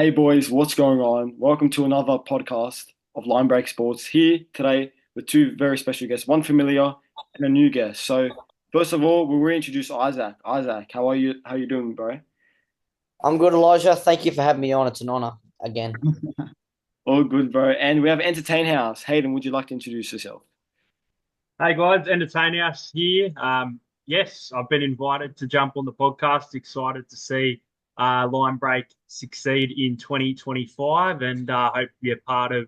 Hey boys, what's going on? Welcome to another podcast of Linebreak Sports. Here today with two very special guests, one familiar and a new guest. So first of all, we'll reintroduce Isaac. Isaac, how are you? How you doing, bro? I'm good, Elijah. Thank you for having me on. It's an honor again. All good, bro. And we have Entertain House. Hayden, would you like to introduce yourself? Hey guys, Thentertainhouse here. Yes, I've been invited to jump on the podcast. Excited to see Linebreak succeed in 2025, and hope to be a part of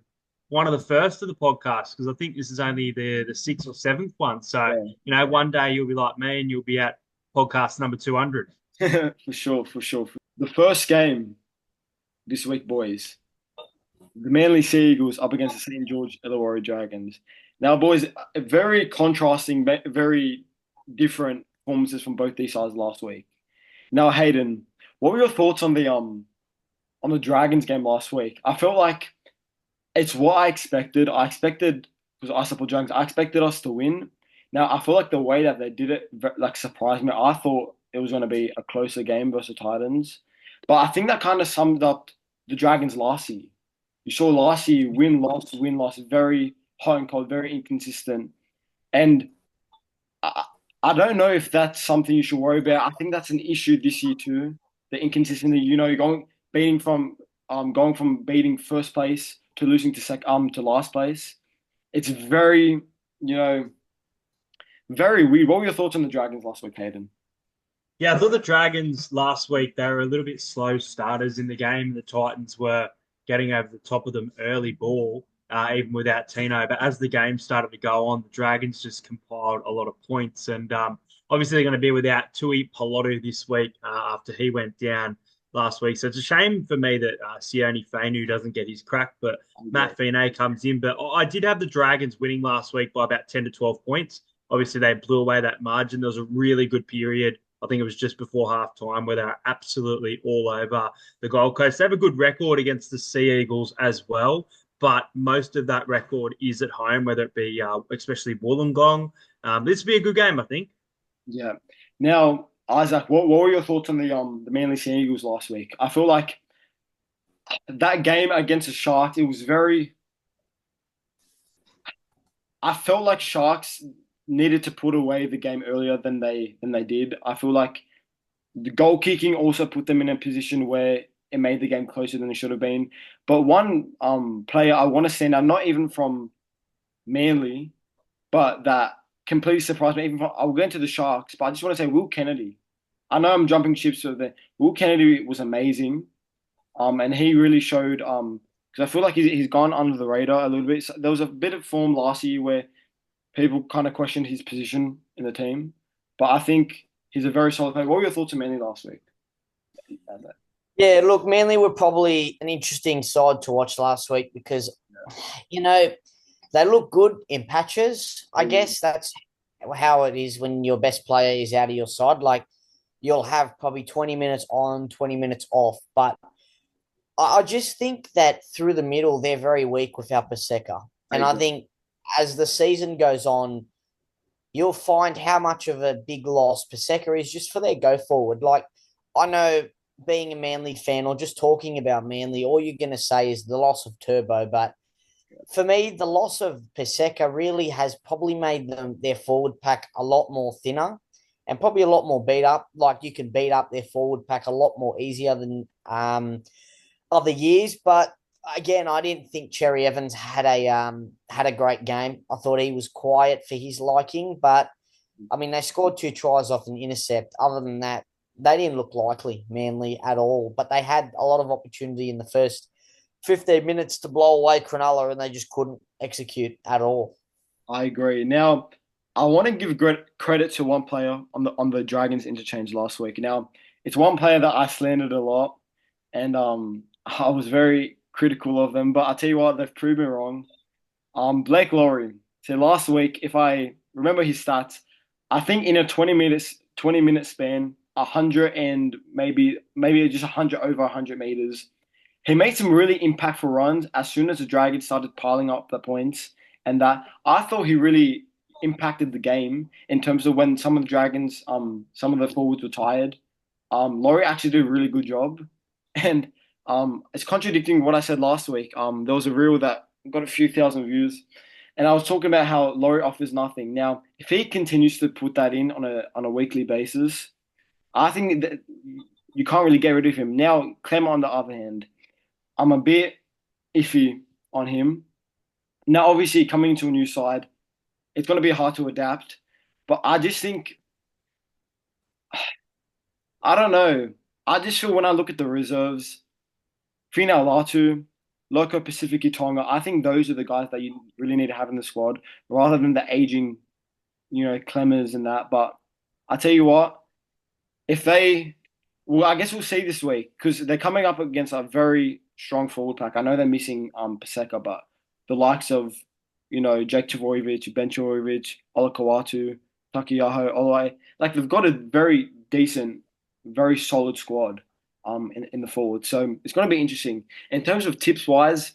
one of the first of the podcasts because I think this is only the sixth or seventh one. So Yeah, one day you'll be like me and you'll be at podcast number 200. for sure, for sure. The first game this week, boys. The Manly Sea Eagles up against the St. George Illawarra Dragons. Now, boys, very contrasting, very different performances from both these sides last week. Now, Hayden, what were your thoughts on the Dragons game last week? I felt like it's what I expected. I expected because I support Dragons. I expected us to win. Now, I feel like the way that they did it like surprised me. I thought it was going to be a closer game versus Titans, but I think that kind of summed up the Dragons last year. You saw last year win, loss, very hot and cold, very inconsistent. And I, I don't know if that's something you should worry about. I think that's an issue this year too. The inconsistency, you're going from beating first place to losing to last place. It's you know, very weird. What were your thoughts on the Dragons last week, Hayden? Yeah, I thought the Dragons last week they were a little bit slow starters in the game. The Titans were getting over the top of them early ball, even without Tino. But as the game started to go on, the Dragons just compiled a lot of points. And obviously they're going to be without Tui Palotu this week after he went down last week. So it's a shame for me that Sione Fainu doesn't get his crack, but Yeah. Matt Fine comes in. But I did have the Dragons winning last week by about 10 to 12 points. Obviously, they blew away that margin. There was a really good period. I think it was just before half time where they were absolutely all over the Gold Coast. They have a good record against the Sea Eagles as well, but most of that record is at home, whether it be especially Wollongong. This will be a good game, I think. Yeah. Now, Isaac, what were your thoughts on the Manly Sea Eagles last week? I feel like that game against the Sharks, it was very. I felt like Sharks needed to put away the game earlier than they did. I feel like the goal kicking also put them in a position where it made the game closer than it should have been. But one player I want to send out, not even from Manly, but that completely surprised me. Even from, I'll get into the Sharks, but I just want to say Will Kennedy. I know I'm jumping ships over there. Will Kennedy was amazing, and he really showed because I feel like he's gone under the radar a little bit. So there was a bit of form last year where people kind of questioned his position in the team, but I think he's a very solid player. What were your thoughts on Manly last week? Yeah, look, Manly were probably an interesting side to watch last week because, you know, they look good in patches. I Mm, guess that's how it is when your best player is out of your side. Like, you'll have probably 20 minutes on, 20 minutes off. But I just think that through the middle, they're very weak without Paseka. I And I agree. think as the season goes on, you'll find how much of a big loss Paseka is just for their go forward. Like, I know being a Manly fan or just talking about Manly, all you're going to say is the loss of Turbo. But for me, the loss of Paseka really has probably made them their forward pack a lot more thinner and probably a lot more beat up. Like, you can beat up their forward pack a lot more easier than other years. But again, I didn't think Cherry Evans had a great game. I thought he was quiet for his liking, but I mean they scored two tries off an intercept. Other than that, they didn't look likely, Manly at all. But they had a lot of opportunity in the first 15 minutes to blow away Cronulla, and they just couldn't execute at all. I agree. Now, I want to give credit to one player on the Dragons interchange last week. Now, it's one player that I slandered a lot, and I was very critical of them. But I tell you what, they've proven me wrong. Blake Lowry. So last week, if I remember his stats, I think in a 20-minute span, 100 and maybe just 100 over 100 meters. He made some really impactful runs as soon as the Dragons started piling up the points, and that I thought he really impacted the game in terms of when some of the some of the forwards were tired. Laurie actually did a really good job, and It's contradicting what I said last week. There was a reel that got a few thousand views, and I was talking about how Laurie offers nothing. Now, if he continues to put that in on a weekly basis, I think that you can't really get rid of him. Now, Clem, on the other hand, I'm a bit iffy on him. Now, obviously, coming into a new side, it's going to be hard to adapt. But I just think, I don't know. I just feel when I look at the reserves, Fina Latu, Loco Pacific Tonga, I think those are the guys that you really need to have in the squad rather than the aging, Clemmers and that. But I tell you what, if they, well, I guess we'll see this week because they're coming up against a very strong forward pack. I know they're missing Paseka, but the likes of, Jake Tavojevic, Ben Chorovic, Olakawatu, Takiyaho, Olai, like they've got a very decent, very solid squad in the forward. So it's going to be interesting. In terms of tips wise,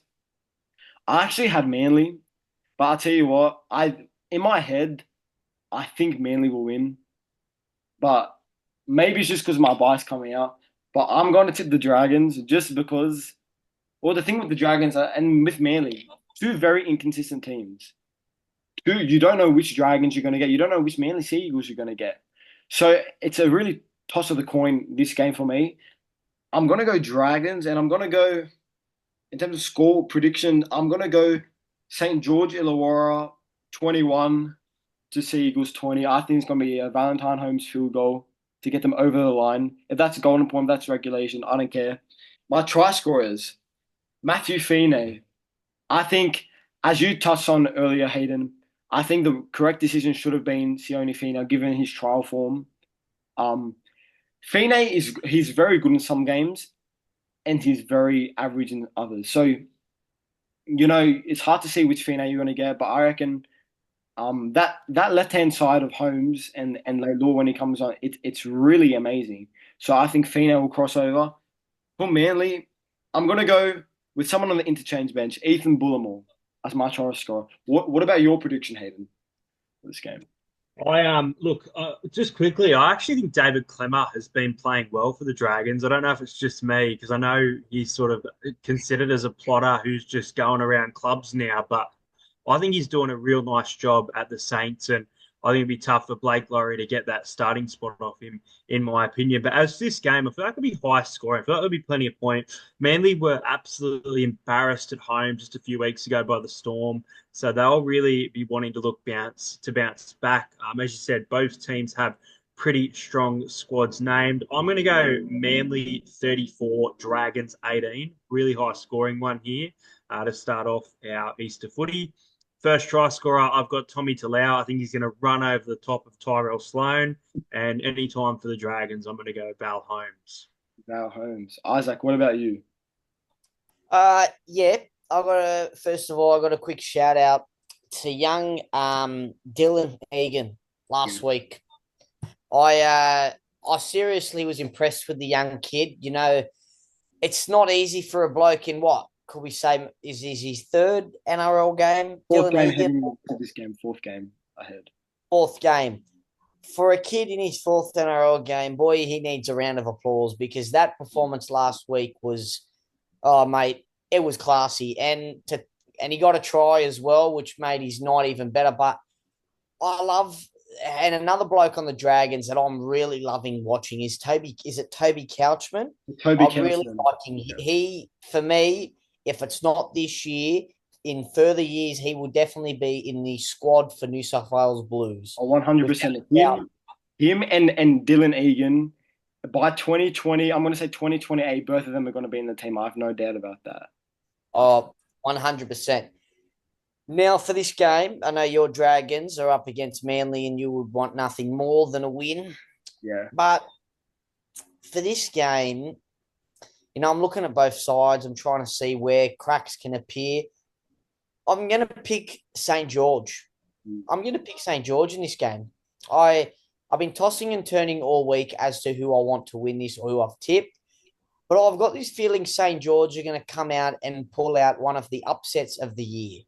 I actually had Manly, but I'll tell you what, in my head, I think Manly will win. But maybe it's just because my bias coming out. But I'm going to tip the Dragons just because, well, the thing with the Dragons and with Manly, two very inconsistent teams. Two, you don't know which Dragons you're going to get. You don't know which Manly Sea Eagles you're going to get. So it's a really toss of the coin this game for me. I'm going to go Dragons, and I'm going to go, in terms of score prediction, I'm going to go St. George Illawarra 21 to Sea Eagles 20. I think it's going to be a Valentine Holmes field goal to get them over the line. If that's a golden point, that's regulation. I don't care. My try scorers, Matthew Fine. I think, as you touched on earlier, Hayden, I think the correct decision should have been Sione Fina, given his trial form. Fine he's very good in some games, and he's very average in others. So, it's hard to see which Fine you're going to get, but I reckon that left hand side of Holmes and Leilua when he comes on, it's really amazing. So I think Fine will cross over. For Manly, I'm going to go with someone on the interchange bench, Ethan Bullimore, as my try scorer. What about your prediction, Hayden, for this game? I look just quickly. I actually think David Clemmer has been playing well for the Dragons. I don't know if it's just me because I know he's sort of considered as a plotter who's just going around clubs now, but I think he's doing a real nice job at the Saints, and I think it'd be tough for Blake Laurie to get that starting spot off him, in my opinion. But as this game, I feel like it'll be high scoring. I feel like there'll be plenty of points. Manly were absolutely embarrassed at home just a few weeks ago by the Storm, so they'll really be wanting to bounce back. As you said, both teams have pretty strong squads named. I'm going to go Manly 34, Dragons 18. Really high scoring one here to start off our Easter footy. First try scorer, I've got Tommy Talau. I think he's going to run over the top of Tyrell Sloan. And any time for the Dragons, I'm going to go Val Holmes. Val Holmes. Isaac, what about you? Yeah, first of all, I got a quick shout out to young Dylan Egan last week. I seriously was impressed with the young kid. It's not easy for a bloke in what? Could we say is his third NRL game? Fourth game heading into this game, fourth game ahead. Fourth game. For a kid in his fourth NRL game, boy, he needs a round of applause because that performance last week was, oh, mate, it was classy. And he got a try as well, which made his night even better. But I love, and another bloke on the Dragons that I'm really loving watching is Toby. Is it Toby Couchman? Toby I'm Couchman. really liking he, for me, if it's not this year, in further years, he will definitely be in the squad for New South Wales Blues. 100%. Him and Dylan Egan, by 2020, I'm going to say 2028, both of them are going to be in the team. I have no doubt about that. 100%. Now, for this game, I know your Dragons are up against Manly and you would want nothing more than a win. Yeah. But for this game, I'm looking at both sides. I'm trying to see where cracks can appear. I'm going to pick St. George. I'm going to pick St. George in this game. I've been tossing and turning all week as to who I want to win this or who I've tipped. But I've got this feeling St. George are going to come out and pull out one of the upsets of the year.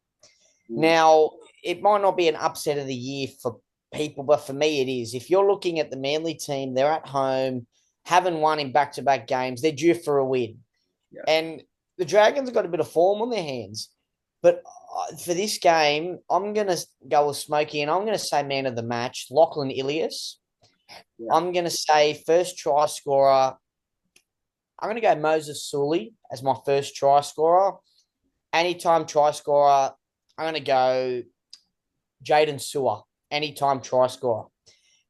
Now, it might not be an upset of the year for people, but for me it is. If you're looking at the Manly team, they're at home, haven't won in back-to-back games. They're due for a win. Yeah. And the Dragons have got a bit of form on their hands. But for this game, I'm going to go with Smokey, and I'm going to say man of the match, Lachlan Ilias. Yeah. I'm going to say first try scorer. I'm going to go Moses Sully as my first try scorer. Anytime try scorer, I'm going to go Jaden Sewer. Anytime try scorer.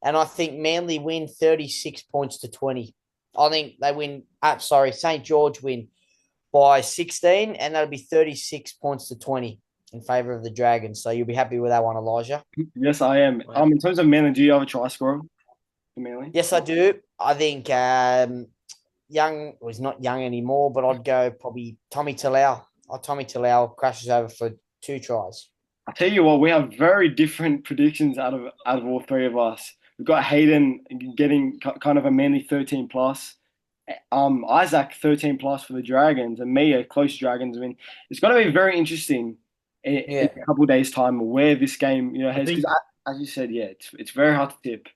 And I think Manly win 36 points to 20. I think they win, St. George win by 16, and that'll be 36 points to 20 in favour of the Dragons. So you'll be happy with that one, Elijah. Yes, I am. In terms of Manly, do you have a try scorer for Manly? Yes, I do. I think young, well, he's not young anymore, but I'd go probably Tommy Talau. Tommy Talau crashes over for 2 tries. I tell you what, we have very different predictions out of all three of us. We've got Hayden getting kind of a Manly 13 plus. Isaac 13 plus for the Dragons, and me a close Dragons win. It's going to be very interesting in a couple of days' time where this game heads. Because as you said, it's very hard to tip.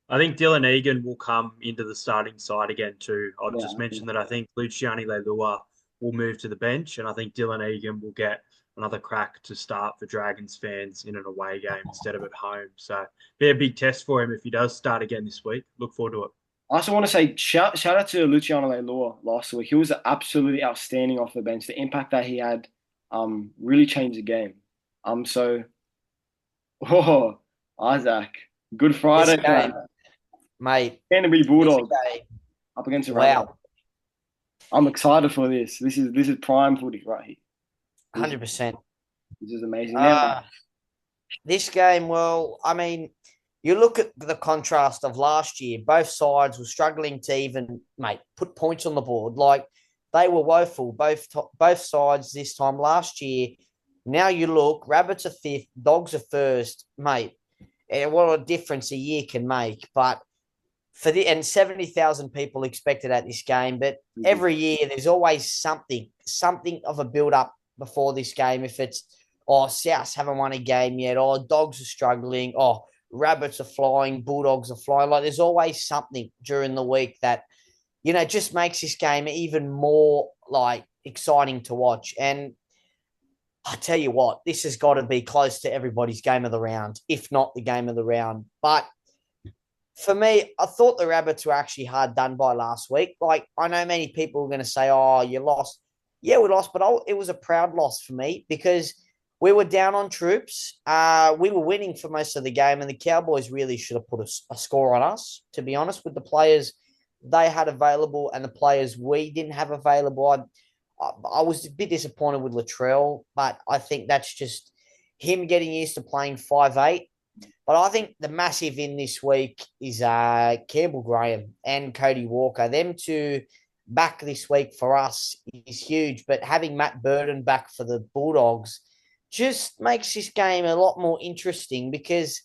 I think Dylan Egan will come into the starting side again too. I'll just mention that I think Luciani Leilua will move to the bench, and I think Dylan Egan will get another crack to start for Dragons fans in an away game instead of at home. So be a big test for him if he does start again this week. Look forward to it. I also want to say shout out to Luciano Leilua last week. He was absolutely outstanding off the bench. The impact that he had really changed the game. Isaac, Good Friday, mate. Canterbury Bulldogs up against the Rabbits. Wow. I'm excited for this. This is prime footy right here. 100%. This is amazing. This game, well, I mean, you look at the contrast of last year. Both sides were struggling to even, put points on the board. Like, they were woeful, both sides this time last year. Now you look, Rabbits are 5th, Dogs are 1st, mate. And what a difference a year can make. But and 70,000 people expected at this game. But every year there's always something of a build-up before this game. If it's, Souths haven't won a game yet, Dogs are struggling, Rabbits are flying, Bulldogs are flying. Like, there's always something during the week that, just makes this game even more, exciting to watch. And I tell you what, this has got to be close to everybody's game of the round, if not the game of the round. But for me, I thought the Rabbits were actually hard done by last week. Like, I know many people are going to say, you lost. Yeah, we lost, but it was a proud loss for me because we were down on troops. We were winning for most of the game, and the Cowboys really should have put a score on us, to be honest, with the players they had available and the players we didn't have available. I was a bit disappointed with Latrell, but I think that's just him getting used to playing 5'8". But I think the massive in this week is Campbell Graham and Cody Walker. Them two back this week for us is huge, but having Matt Burton back for the Bulldogs just makes this game a lot more interesting because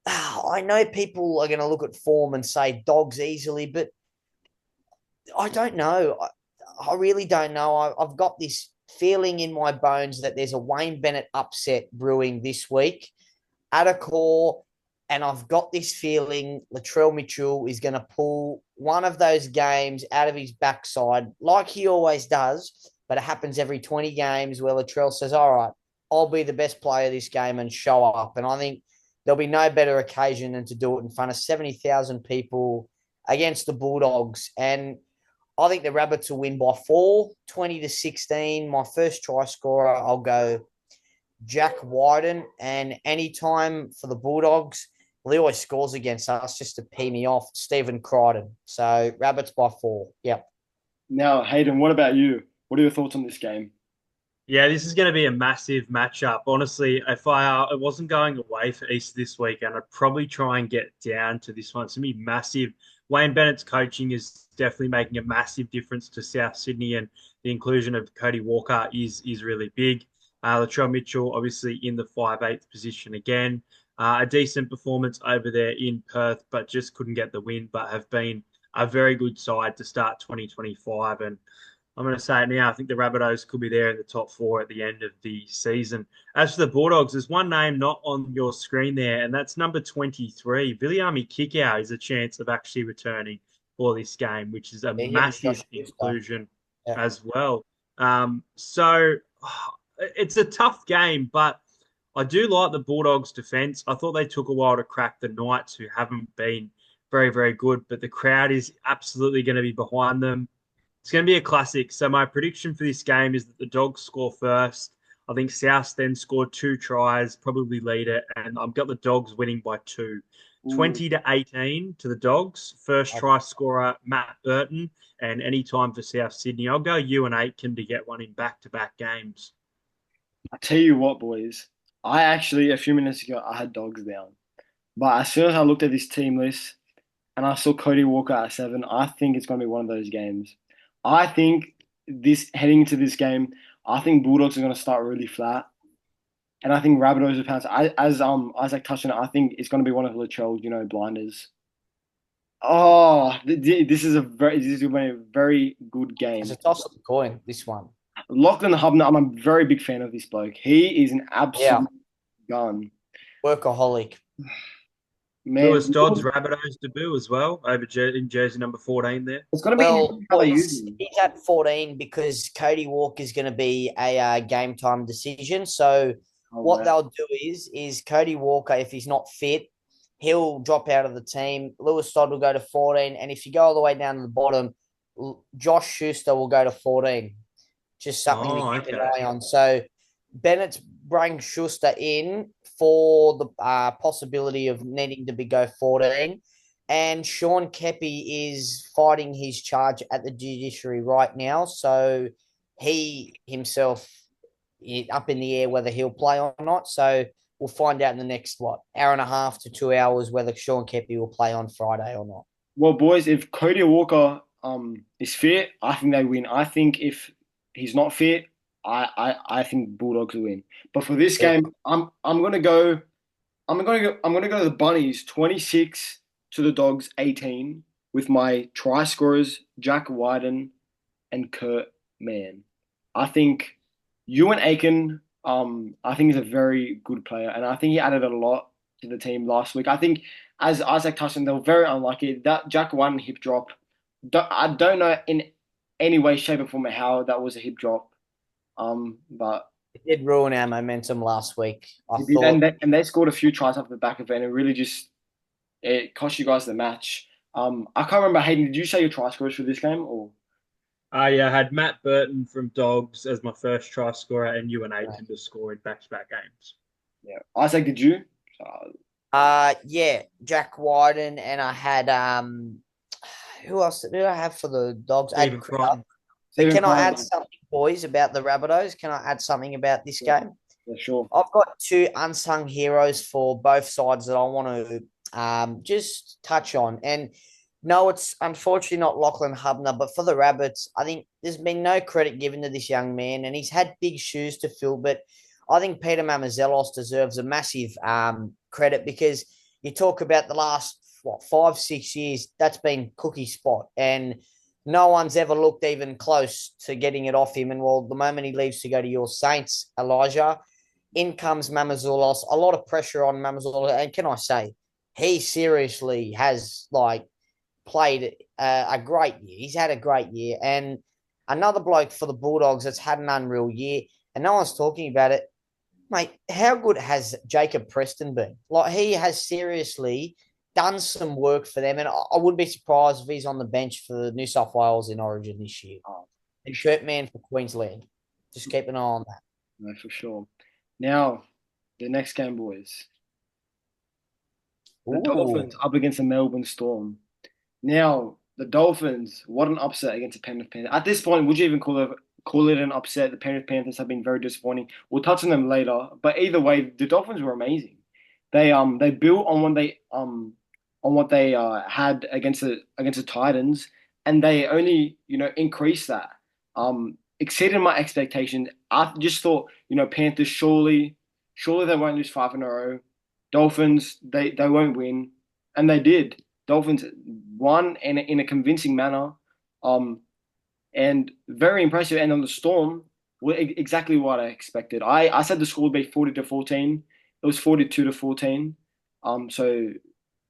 I know people are going to look at form and say Dogs easily, but I don't know. I really don't know. I've got this feeling in my bones that there's a Wayne Bennett upset brewing this week at a core, and I've got this feeling Latrell Mitchell is going to pull one of those games out of his backside like he always does, but it happens every 20 games where Latrell says, all right, I'll be the best player this game and show up. And I think there'll be no better occasion than to do it in front of 70,000 people against the Bulldogs. And I think the Rabbits will win by 4, 20-16. My first try scorer, I'll go Jack Wyden. And anytime for the Bulldogs, well, he always scores against us just to pee me off, Stephen Crichton. So Rabbits by 4. Yep. Now, Hayden, what about you? What are your thoughts on this game? Yeah, this is going to be a massive matchup. Honestly, if I wasn't going away for Easter this weekend, I'd probably try and get down to this one. It's going to be massive. Wayne Bennett's coaching is definitely making a massive difference to South Sydney, and the inclusion of Cody Walker is really big. Latrell Mitchell, obviously, in the 5'8" position again. A decent performance over there in Perth, but just couldn't get the win, but have been a very good side to start 2025. And I'm going to say it now, I think the Rabbitohs could be there in the top 4 at the end of the season. As for the Bulldogs, there's one name not on your screen there, and that's number 23. Viliami Kikau is a chance of actually returning for this game, which is a massive inclusion as well. So it's a tough game, but I do like the Bulldogs' defense. I thought they took a while to crack the Knights, who haven't been very, very good, but the crowd is absolutely going to be behind them. It's going to be a classic. So my prediction for this game is that the Dogs score first. I think South then score 2 tries, probably lead it, and I've got the Dogs winning by 2. Ooh. 20-18 to the Dogs. First try scorer, Matt Burton, and any time for South Sydney. I'll go Ewan Aitken to get one in back-to-back games. I tell you what, boys. I actually, a few minutes ago, I had Dogs down. But as soon as I looked at this team list and I saw Cody Walker at 7, I think it's going to be one of those games. I think heading into this game, I think Bulldogs are going to start really flat. And I think Rabbitohs will pounce. As Isaac touched on it, I think it's going to be one of Latrell's, blinders. Oh, this is going to be a very good game. It's a toss of the coin, this one. Lachlan Hubner, I'm a very big fan of this bloke. He is an absolute gun. Workaholic. Man, Lewis Dodd's Rabbitohs debut as well, in jersey number 14 there. It's going to be he's at 14 because Cody Walker is going to be a game time decision. So they'll do is Cody Walker, if he's not fit, he'll drop out of the team. Lewis Dodd will go to 14. And if you go all the way down to the bottom, Josh Schuster will go to 14. Just something to keep an eye on. So Bennett's bring Schuster in for the possibility of needing to go 14. And Sean Kepi is fighting his charge at the judiciary right now. So he himself is up in the air whether he'll play or not. So we'll find out in the next, hour and a half to 2 hours whether Sean Kepi will play on Friday or not. Well, boys, if Cody Walker is fit, I think they win. I think if he's not fit, I think Bulldogs will win. But for this game, I'm gonna go the Bunnies 26 to the Dogs 18 with my try scorers Jack Wyden and Kurt Mann. I think Ewan Aitken, I think is a very good player, and I think he added a lot to the team last week. I think as Isaac touched on, they were very unlucky. That Jack Wyden hip drop, I don't know in any way, shape, or form how that was a hip drop. But it did ruin our momentum last week. And they scored a few tries off the back of it, and it really it cost you guys the match. I can't remember, Hayden, did you say your try scorers for this game or? I had Matt Burton from Dogs as my first try scorer and Ewan Aitken to score in back-to-back games. Yeah, Isaac, did you? Jack Wyden, and I had who else did I have for the Dogs? Can I add something, boys, about the Rabbitohs? Can I add something about this game? Yeah, sure. I've got 2 unsung heroes for both sides that I want to just touch on. And no, it's unfortunately not Lachlan Hubner, but for the Rabbits, I think there's been no credit given to this young man, and he's had big shoes to fill. But I think Peter Mamazelos deserves a massive credit because you talk about the last 5-6 years, that's been Cookie spot, and no one's ever looked even close to getting it off him. And the moment he leaves to go to your Saints, Elijah, in comes Mamazulos. A lot of pressure on Mamazulos. And can I say, he seriously has played a great year. He's had a great year. And another bloke for the Bulldogs that's had an unreal year, and no one's talking about it. Mate, how good has Jacob Preston been? He has seriously done some work for them, and I wouldn't be surprised if he's on the bench for New South Wales in Origin this year. And Kurt Mann for Queensland. Just keep an eye on that. No, for sure. Now, the next game, boys. The Dolphins up against the Melbourne Storm. Now, the Dolphins, what an upset against the Penrith Panthers. At this point, would you even call it an upset? The Penrith Panthers have been very disappointing. We'll touch on them later, but either way, the Dolphins were amazing. They built on what they had against the Titans, and they only increased that. Exceeded my expectations. I just thought Panthers surely they won't lose 5 in a row. Dolphins they won't win, and they did. Dolphins won in a convincing manner, and very impressive. And on the Storm, exactly what I expected. I said the score would be 40-14. It was 42-14. So.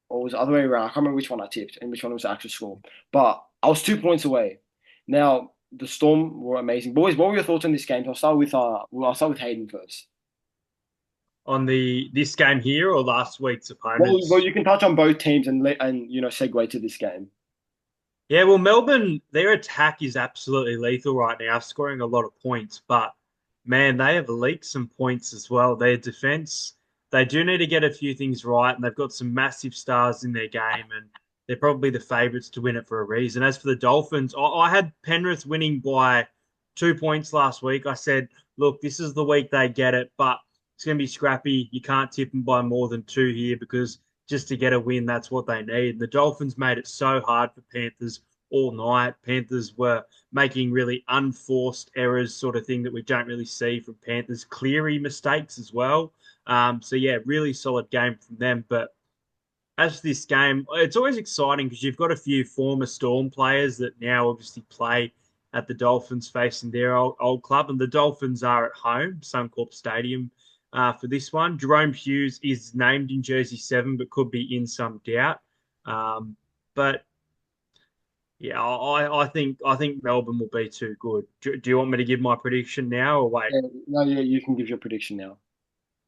Or it was the other way around. I can't remember which one I tipped and which one was the actual score. But I was 2 points away. Now, the Storm were amazing. Boys, what were your thoughts on this game? So I'll start with Hayden first. On this game here or last week's Well, opponents? you can touch on both teams and segue to this game. Yeah, well, Melbourne, their attack is absolutely lethal right now, scoring a lot of points. But man, they have leaked some points as well. Their defense, they do need to get a few things right, and they've got some massive stars in their game, and they're probably the favourites to win it for a reason. As for the Dolphins, I had Penrith winning by 2 points last week. I said, look, this is the week they get it, but it's going to be scrappy. You can't tip them by more than two here because just to get a win, that's what they need. The Dolphins made it so hard for Panthers all night. Panthers were making really unforced errors, sort of thing that we don't really see from Panthers. Cleary mistakes as well. So yeah, really solid game from them. But as for this game, it's always exciting because you've got a few former Storm players that now obviously play at the Dolphins facing their old club. And the Dolphins are at home, Suncorp Stadium, for this one. Jerome Hughes is named in jersey 7, but could be in some doubt. But yeah, I think Melbourne will be too good. Do you want me to give my prediction now or wait? Yeah, no, yeah, you can give your prediction now.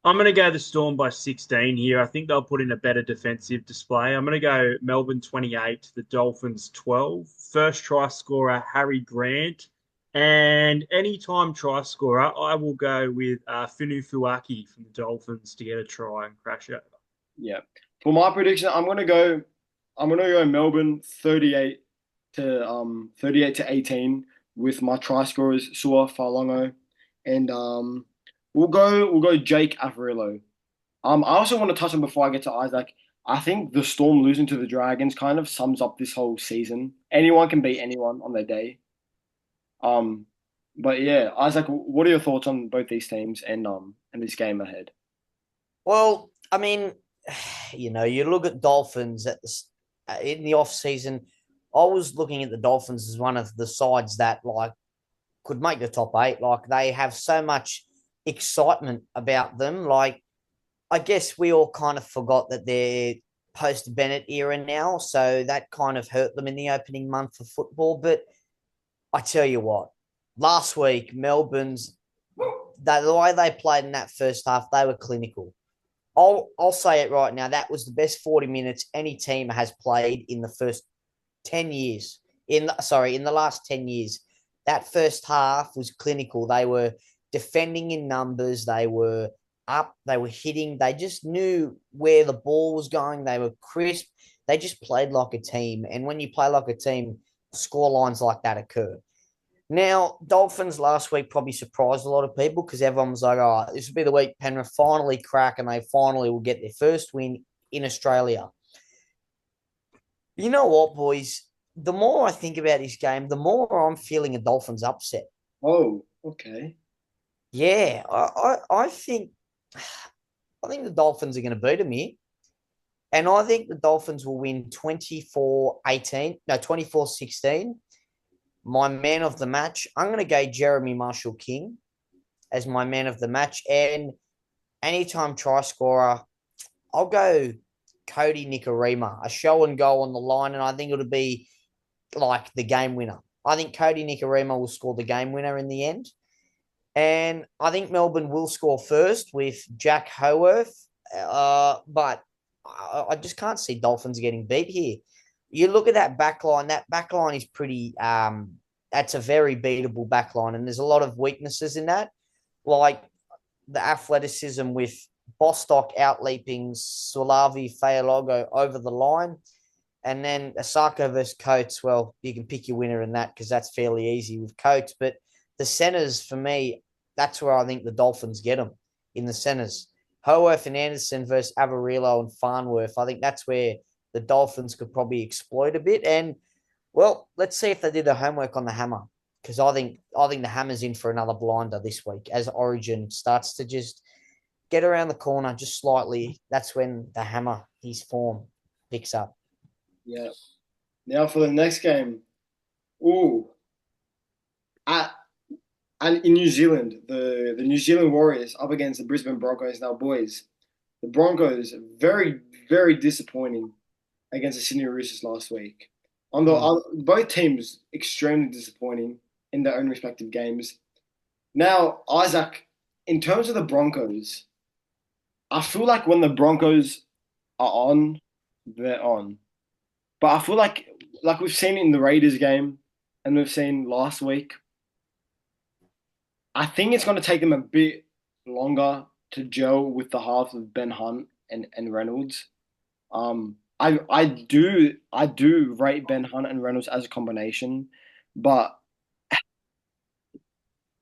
I'm going to go the Storm by 16 here. I think they'll put in a better defensive display. I'm going to go Melbourne 28, the Dolphins 12. First try scorer, Harry Grant. And anytime try scorer, I will go with Finu Fuaki from the Dolphins to get a try and crash it. Yeah. For my prediction, I'm gonna go Melbourne 38 to 18 with my try scorers Sua Falongo and we'll go Jake Averillo. I also want to touch on before I get to Isaac. I think the Storm losing to the Dragons kind of sums up this whole season. Anyone can beat anyone on their day. Um, but yeah, Isaac, what are your thoughts on both these teams and this game ahead? Well, I mean, you look at Dolphins in the off season. I was looking at the Dolphins as one of the sides that like could make the top 8. Like they have so much excitement about them. Like I guess we all kind of forgot that they're post Bennett era now, so that kind of hurt them in the opening month of football. But I tell you what, last week Melbourne's the way they played in that first half, they were clinical. I'll say it right now. That was the best 40 minutes any team has played in the first 10 years. In the last 10 years. That first half was clinical. They were defending in numbers. They were up. They were hitting. They just knew where the ball was going. They were crisp. They just played like a team. And when you play like a team, score lines like that occur. Now, Dolphins last week probably surprised a lot of people because everyone was like, oh, this will be the week Penrith finally crack and they finally will get their first win in Australia. You know what, boys? The more I think about this game, the more I'm feeling a Dolphins upset. Oh, okay. Yeah, I think the Dolphins are going to beat them here. And I think the Dolphins will win 24-16. My man of the match, I'm going to go Jeremy Marshall King as my man of the match. And anytime try scorer, I'll go Cody Nikorima, a show and go on the line. And I think it'll be like the game winner. I think Cody Nikorima will score the game winner in the end. And I think Melbourne will score first with Jack Howarth. But I just can't see Dolphins getting beat here. You look at that back line. That back line is pretty that's a very beatable back line. And there's a lot of weaknesses in that. Like the athleticism with Bostock outleaping Sulavi Fayalogo over the line. And then Asako versus Coates, well, you can pick your winner in that because that's fairly easy with Coates. But the centers, for me, that's where I think the Dolphins get them, in the centers. Howarth and Anderson versus Avarillo and Farnworth. I think that's where the Dolphins could probably exploit a bit. And, well, let's see if they did their homework on the hammer because I think the hammer's in for another blinder this week as Origin starts to just get around the corner just slightly. That's when the hammer, his form, picks up. Yeah. Now for the next game. Ooh. And in New Zealand, the New Zealand Warriors up against the Brisbane Broncos. Now, boys, the Broncos very, very disappointing against the Sydney Roosters last week. Both teams extremely disappointing, in their own respective games. Now, Isaac, in terms of the Broncos, I feel like when the Broncos are on, they're on. But I feel like we've seen in the Raiders game and we've seen last week, I think it's going to take them a bit longer to gel with the halves of Ben Hunt and Reynolds. I do rate Ben Hunt and Reynolds as a combination, but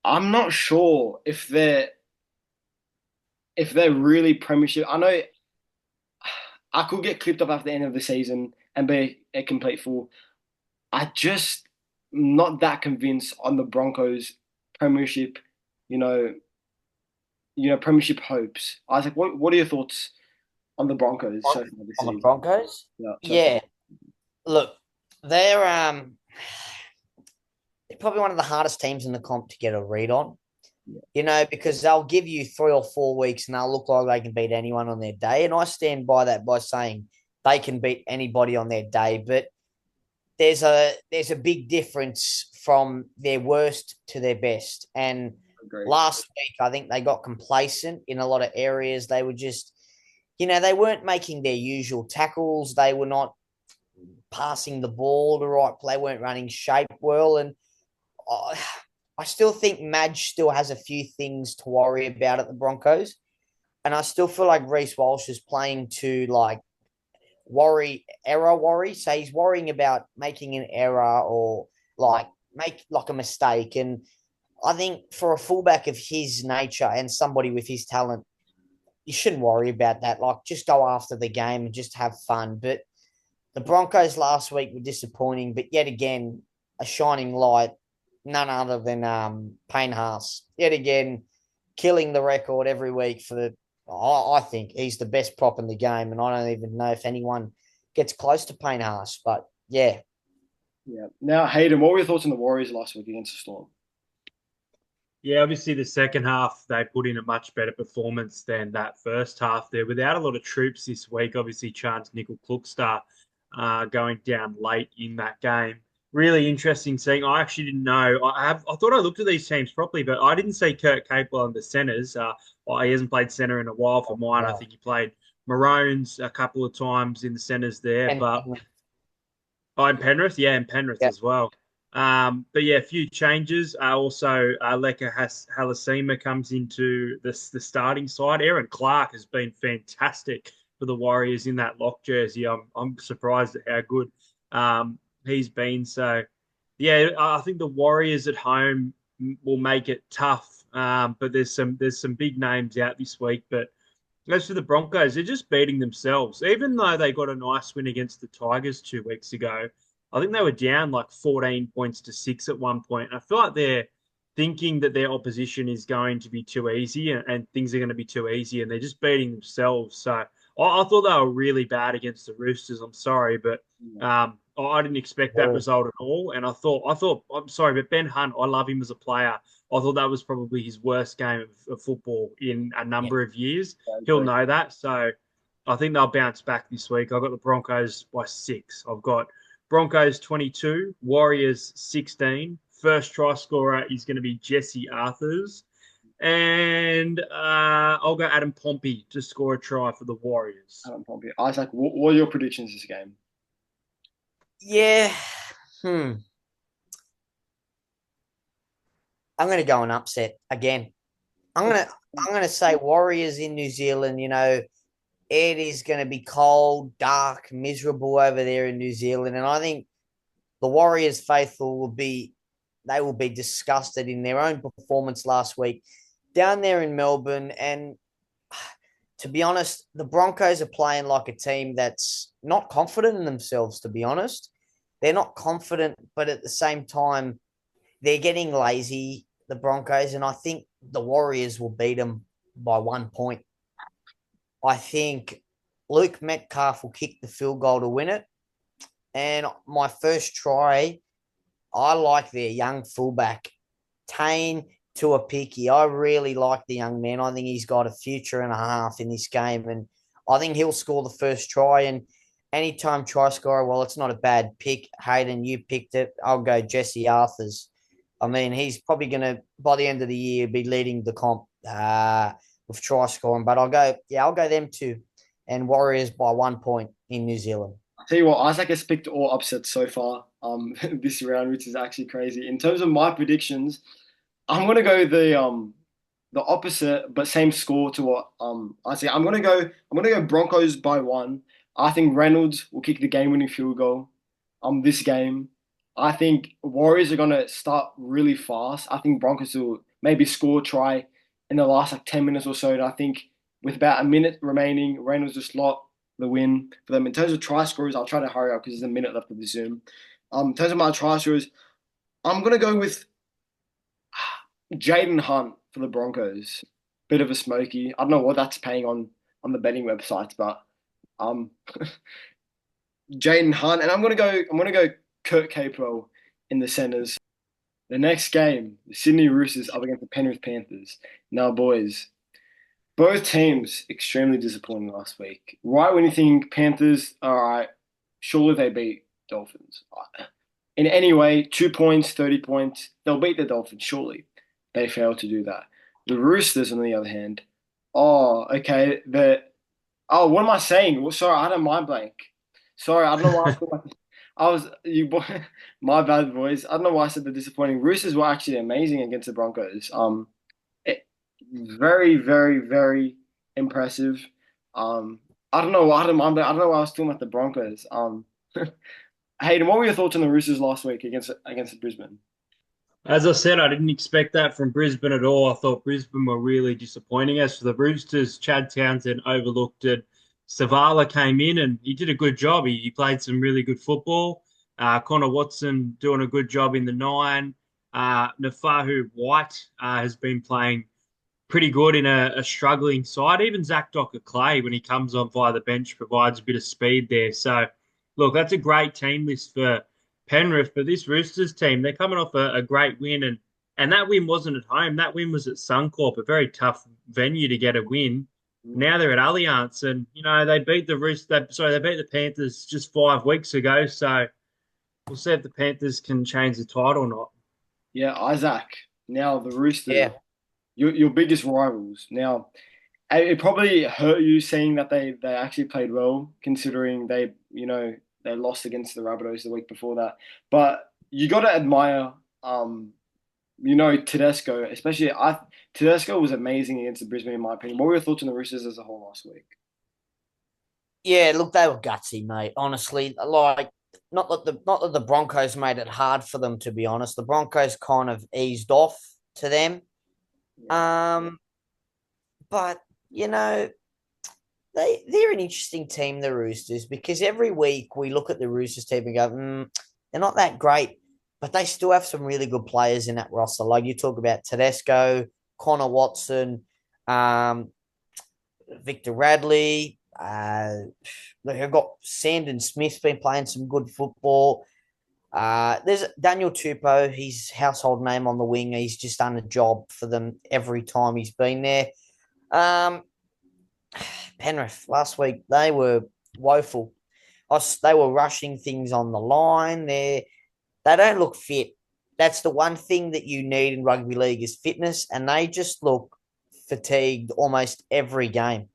I'm not sure if they're really premiership. I know I could get clipped up after the end of the season and be a complete fool. I just not that convinced on the Broncos premiership, you know, premiership hopes. Isaac, what are your thoughts on the Broncos so On, far this on the season? Broncos? Yeah, so far. Yeah. Look, they're probably one of the hardest teams in the comp to get a read on. Because they'll give you 3 or 4 weeks and they'll look like they can beat anyone on their day. And I stand by that by saying they can beat anybody on their day. But there's a big difference from their worst to their best. And Agreed. last week, I think they got complacent in a lot of areas. They were just, they weren't making their usual tackles. They were not passing the ball the right play. They weren't running shape well. And I still think Madge still has a few things to worry about at the Broncos. And I still feel like Reece Walsh is playing to error worry. So he's worrying about making an error or make a mistake. And I think for a fullback of his nature and somebody with his talent, you shouldn't worry about that. Just go after the game and just have fun. But the Broncos last week were disappointing, but yet again, a shining light, none other than Payne Haas. Yet again, killing the record every week I think he's the best prop in the game, and I don't even know if anyone gets close to Payne Haas. But yeah. Yeah. Now, Hayden, what were your thoughts on the Warriors last week against the Storm? Yeah, obviously the second half, they put in a much better performance than that first half. They're without a lot of troops this week. Obviously, Chance Nickel-Klukstar going down late in that game. Really interesting seeing. I actually didn't know. I thought I looked at these teams properly, but I didn't see Kurt Capewell on the centres. He hasn't played centre in a while for mine. I think he played Maroons a couple of times in the centres there. And in Penrith, and Penrith as well. But yeah, a few changes. Also, Leka Halasima comes into the starting side. Aaron Clark has been fantastic for the Warriors in that lock jersey. I'm surprised at how good he's been. So, yeah, I think the Warriors at home will make it tough. But there's some big names out this week. But as for the Broncos, they're just beating themselves. Even though they got a nice win against the Tigers 2 weeks ago, I think they were down 14 points to 6 at one point. And I feel like they're thinking that their opposition is going to be too easy and things are going to be too easy, and they're just beating themselves. So I thought they were really bad against the Roosters. I'm sorry, but I didn't expect that result at all. And I thought, I'm sorry, but Ben Hunt, I love him as a player. I thought that was probably his worst game of football in a number of years. He'll know that. So I think they'll bounce back this week. I've got the Broncos by 6. I've got Broncos 22, Warriors 16. First try scorer is going to be Jesse Arthurs. And I'll go Adam Pompey to score a try for the Warriors. Adam Pompey. Isaac, what are your predictions this game? Yeah. I'm going to go and upset again. I'm going to say Warriors in New Zealand. It is going to be cold, dark, miserable over there in New Zealand, and I think the Warriors faithful will be disgusted in their own performance last week down there in Melbourne. And to be honest, the Broncos are playing like a team that's not confident in themselves. To be honest, they're not confident, but at the same time, they're getting lazy. The Broncos, and I think the Warriors will beat them by 1 point. I think Luke Metcalf will kick the field goal to win it. And my first try, I like their young fullback, Tane Tuapiki. I really like the young man. I think he's got a future and a half in this game. And I think he'll score the first try. And anytime try scorer, well, it's not a bad pick. Hayden, you picked it. I'll go Jesse Arthurs. I mean, he's probably going to, by the end of the year, be leading the comp with try scoring. But I'll go them two and Warriors by 1 point in New Zealand. I'll tell you what, Isaac has picked all upsets so far this round, which is actually crazy. In terms of my predictions, I'm gonna go the opposite, but same score to what I say. I'm gonna go Broncos by 1. I think Reynolds will kick the game-winning field goal this game. I think Warriors are gonna start really fast. I think Broncos will maybe score a try in the last like 10 minutes or so. And I think with about a minute remaining, Reynolds will slot the win for them. In terms of try scorers, I'll try to hurry up because there's a minute left of the Zoom. In terms of my try scorers, I'm gonna go with Jaden Hunt for the Broncos. Bit of a smoky. I don't know what that's paying on the betting websites, but um Jaden Hunt, and I'm gonna go Kurt Capewell in the centers. The next game, the Sydney Roosters up against the Penrith Panthers. Now, boys, both teams extremely disappointing last week. Right when you think Panthers, all right, surely they beat Dolphins. In any way, 2 points, 30 points, they'll beat the Dolphins, surely. They failed to do that. The Roosters, on the other hand, okay, what am I saying? Well, sorry, I had a mind blank. Sorry, I don't know why my bad, boys. I don't know why I said the disappointing. Roosters were actually amazing against the Broncos. Very, very, very impressive. I don't know why I don't know why I was talking about the Broncos. Hayden, what were your thoughts on the Roosters last week against Brisbane? As I said, I didn't expect that from Brisbane at all. I thought Brisbane were really disappointing. As for the Roosters, Chad Townsend overlooked it. Savala came in and he did a good job. He played some really good football. Connor Watson doing a good job in the 9. Nafahu White has been playing pretty good in a struggling side. Even Zach Docker-Clay, when he comes on via the bench, provides a bit of speed there. So, look, that's a great team list for Penrith. But this Roosters team, they're coming off a great win. And that win wasn't at home. That win was at Suncorp, a very tough venue to get a win. Now they're at Allianz, and they beat the they beat the Panthers just 5 weeks ago. So we'll see if the Panthers can change the title or not. Yeah, Isaac. Now the Roosters, Yeah. your biggest rivals. Now it probably hurt you seeing that they actually played well, considering they lost against the Rabbitohs the week before that. But you got to admire Tedesco, especially Tedesco was amazing against the Brisbane, in my opinion. What were your thoughts on the Roosters as a whole last week? Yeah, look, they were gutsy, mate. Honestly, like not that the Broncos made it hard for them, to be honest. The Broncos kind of eased off to them. But they're an interesting team, the Roosters, because every week we look at the Roosters team and go, they're not that great, but they still have some really good players in that roster. Like you talk about Tedesco, Connor Watson, Victor Radley. They've got Sandon Smith's been playing some good football. There's Daniel Tupou. He's household name on the wing. He's just done a job for them every time he's been there. Penrith last week, they were woeful. They were rushing things on the line. They don't look fit. That's the one thing that you need in rugby league is fitness, and they just look fatigued almost every game.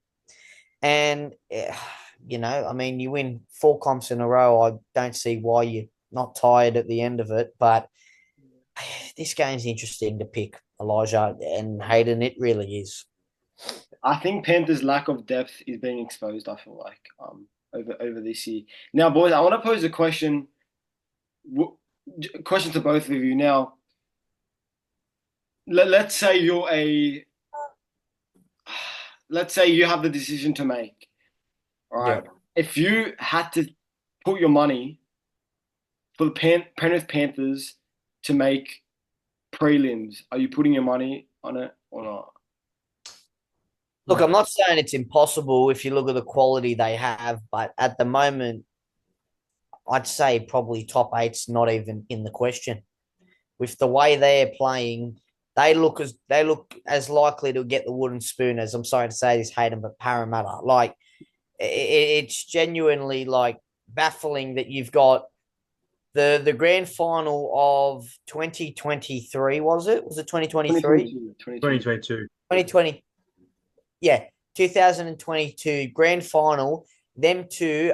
And, I mean, you win 4 comps in a row. I don't see why you're not tired at the end of it. But this game's interesting to pick, Elijah and Hayden. It really is. I think Panthers' lack of depth is being exposed, I feel like, over this year. Now, boys, I want to pose a question to both of you. Now, let's say let's say you have the decision to make. All right. Yeah. If you had to put your money for the Penrith Panthers to make prelims, are you putting your money on it or not? Look, I'm not saying it's impossible if you look at the quality they have, but at the moment, I'd say probably top 8's not even in the question. With the way they're playing, they look as likely to get the wooden spoon as, I'm sorry to say this, Hayden, but Parramatta. Like, it's genuinely like baffling that you've got The grand final of 2023, was it? Was it 2023? 2022. 2020. Yeah, 2022 grand final. Them two,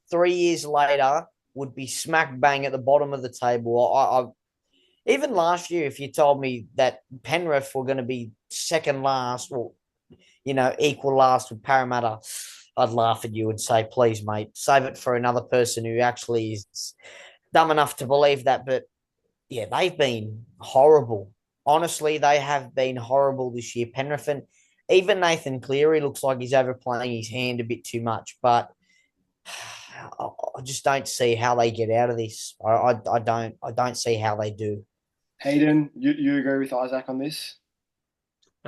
3 years later, would be smack bang at the bottom of the table. Even last year, if you told me that Penrith were going to be second last, or equal last with Parramatta, I'd laugh at you and say, please, mate, save it for another person who actually is dumb enough to believe that. But yeah, they've been horrible. Honestly, they have been horrible this year. Penrith, and even Nathan Cleary looks like he's overplaying his hand a bit too much. But I just don't see how they get out of this. I don't see how they do. Hayden, you agree with Isaac on this?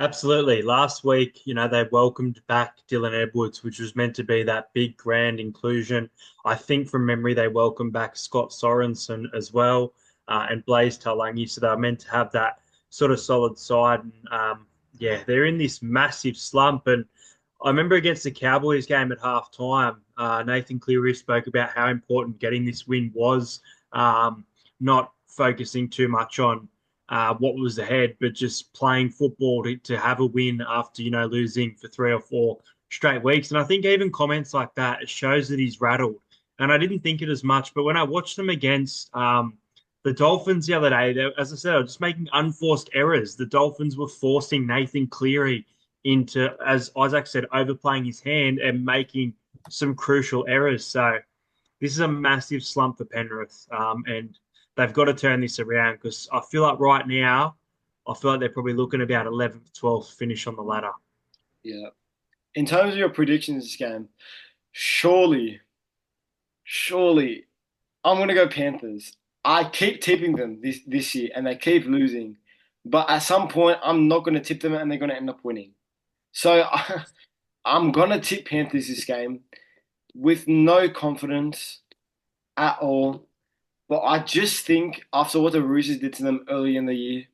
Absolutely. Last week, they welcomed back Dylan Edwards, which was meant to be that big grand inclusion. I think from memory, they welcomed back Scott Sorensen as well, and Blaze Talangi. So they were meant to have that sort of solid side. And yeah, they're in this massive slump. And I remember against the Cowboys game at halftime, Nathan Cleary spoke about how important getting this win was, not focusing too much on what was ahead, but just playing football to have a win after, losing for 3 or 4 straight weeks. And I think even comments like that, it shows that he's rattled. And I didn't think it as much, but when I watched them against the Dolphins the other day, as I said, they were just making unforced errors. The Dolphins were forcing Nathan Cleary into, as Isaac said, overplaying his hand and making some crucial errors. So this is a massive slump for Penrith. And they've got to turn this around, because I feel like right now, they're probably looking about 11th, 12th finish on the ladder. Yeah. In terms of your predictions this game, surely, I'm going to go Panthers. I keep tipping them this year, and they keep losing. But at some point, I'm not going to tip them, and they're going to end up winning. So I'm going to tip Panthers this game with no confidence at all. But I just think after what the Roosters did to them early in the year,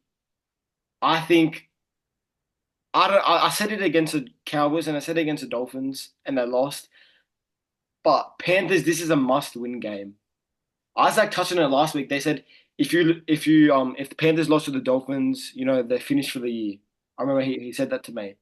I think I said it against the Cowboys and I said it against the Dolphins and they lost. But Panthers, this is a must-win game. Isaac touched on it last week. They said if the Panthers lost to the Dolphins, they're finished for the year. I remember he said that to me.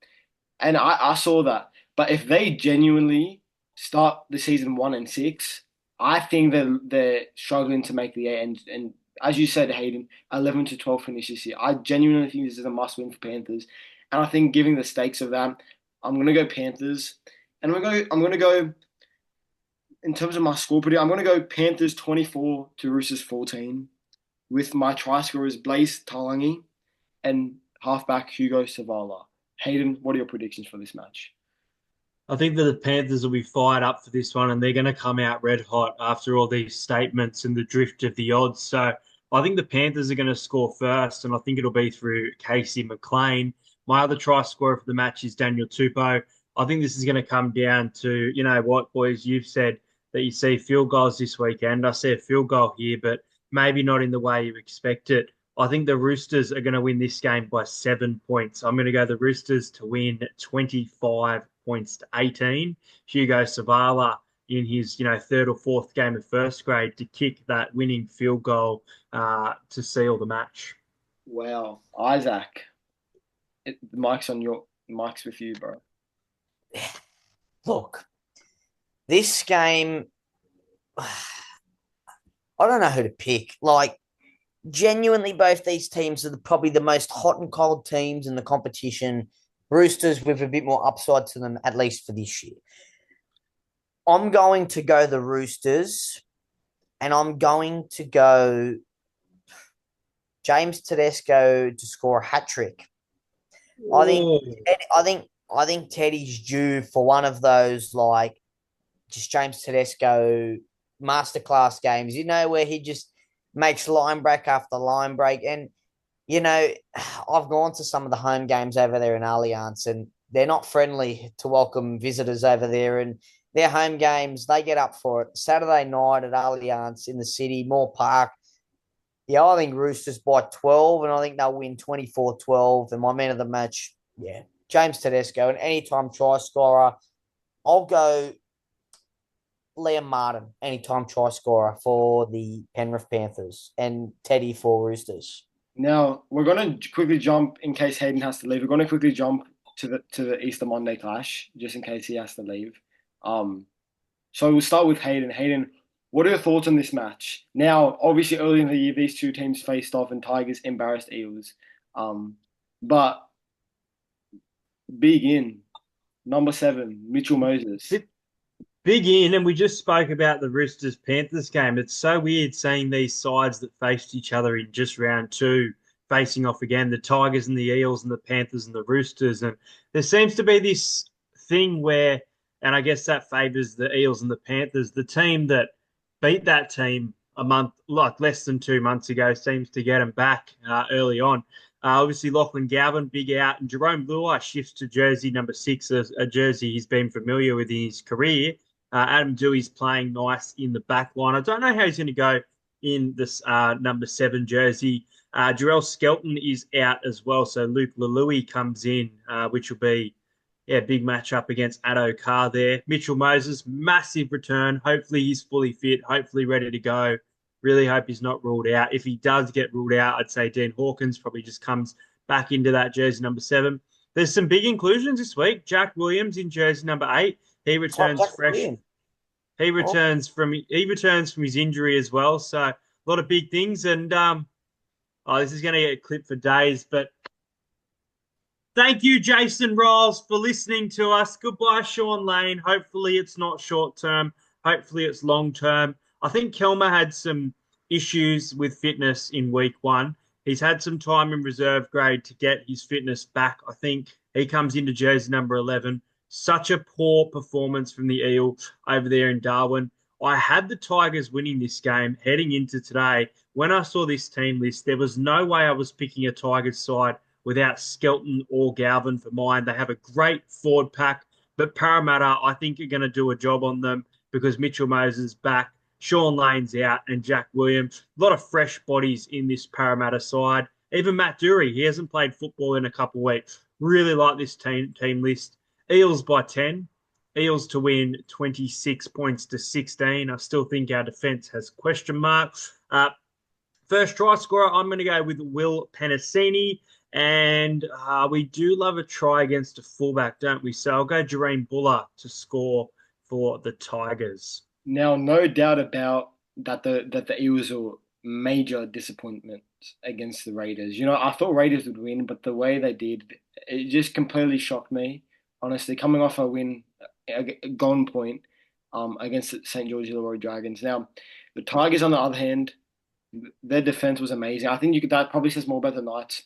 And I saw that. But if they genuinely start the season 1-6, I think they're struggling to make the end. And as you said, Hayden, 11 to 12 finish this year. I genuinely think this is a must-win for Panthers. And I think giving the stakes of that, I'm gonna go Panthers. And I'm gonna go in terms of my score prediction, I'm gonna go Panthers 24 to Roosters 14, with my try scorers Blaze Talangi and halfback Hugo Savala. Hayden, what are your predictions for this match? I think that the Panthers will be fired up for this one, and they're going to come out red hot after all these statements and the drift of the odds. So I think the Panthers are going to score first, and I think it'll be through Casey McLean. My other try scorer for the match is Daniel Tupou. I think this is going to come down to, what, boys, you've said that you see field goals this weekend. I see a field goal here, but maybe not in the way you expect it. I think the Roosters are going to win this game by 7 points. I'm going to go the Roosters to win 25 points to 18. Hugo Savala in his, third or fourth game of first grade to kick that winning field goal to seal the match. Wow. Isaac, the mic's with you, bro. Look, this game, I don't know who to pick. Like, genuinely, both these teams are probably the most hot and cold teams in the competition. Roosters with a bit more upside to them, at least for this year. I'm going to go the Roosters, and I'm going to go James Tedesco to score a hat trick. I think Teddy's due for one of those, like, just James Tedesco masterclass games, where he just makes line break after line break. And, I've gone to some of the home games over there in Allianz, and they're not friendly to welcome visitors over there. And their home games, they get up for it. Saturday night at Allianz in the city, Moore Park. Yeah, I think Roosters by 12, and I think they'll win 24-12. And my man of the match, yeah, James Tedesco, an anytime try scorer. I'll go Liam Martin, anytime try scorer for the Penrith Panthers, and Teddy for Roosters. Now we're going to quickly jump in case Hayden has to leave. We're going to quickly jump to the Easter Monday clash just in case he has to leave. So we'll start with Hayden. Hayden, what are your thoughts on this match? Now, obviously, early in the year, these two teams faced off, and Tigers embarrassed Eels. But big in number 7, Mitchell Moses. Big in, and we just spoke about the Roosters Panthers game. It's so weird seeing these sides that faced each other in just round 2 facing off again, the Tigers and the Eels and the Panthers and the Roosters. And there seems to be this thing where, and I guess that favours the Eels and the Panthers, the team that beat that team a month, like less than 2 months ago, seems to get them back early on. Obviously, Lachlan Galvin, big out, and Jerome Luai shifts to jersey number 6, a jersey he's been familiar with in his career. Adam Dewey's playing nice in the back line. I don't know how he's going to go in this number 7 jersey. Jarrell Skelton is out as well, so Luke Lalui comes in, which will be big matchup against Addo Carr there. Mitchell Moses, massive return. Hopefully he's fully fit, hopefully ready to go. Really hope he's not ruled out. If he does get ruled out, I'd say Dean Hawkins probably just comes back into that jersey number 7. There's some big inclusions this week. Jack Williams in jersey number 8. He returns fresh. He returns from his injury as well. So a lot of big things. And this is going to get clipped for days. But thank you, Jason Riles, for listening to us. Goodbye, Sean Lane. Hopefully it's not short term. Hopefully it's long term. I think Kelmer had some issues with fitness in week 1. He's had some time in reserve grade to get his fitness back. I think he comes into jersey number 11. Such a poor performance from the Eel over there in Darwin. I had the Tigers winning this game heading into today. When I saw this team list, there was no way I was picking a Tigers side without Skelton or Galvin for mine. They have a great forward pack, but Parramatta, I think, are going to do a job on them because Mitchell Moses is back, Sean Lane's out, and Jack Williams. A lot of fresh bodies in this Parramatta side. Even Matt Dury, he hasn't played football in a couple of weeks. Really like this team list. Eels by 10. Eels to win 26 points to 16. I still think our defence has question marks. First try scorer, I'm going to go with Will Penasini. And we do love a try against a fullback, don't we? So I'll go Jareen Buller to score for the Tigers. Now, no doubt about that the Eels are major disappointment against the Raiders. You know, I thought Raiders would win, but the way they did, it just completely shocked me. Honestly, coming off a win, a gone point against the St. George Illawarra Dragons. Now, the Tigers, on the other hand, their defense was amazing. I think that probably says more about the Knights'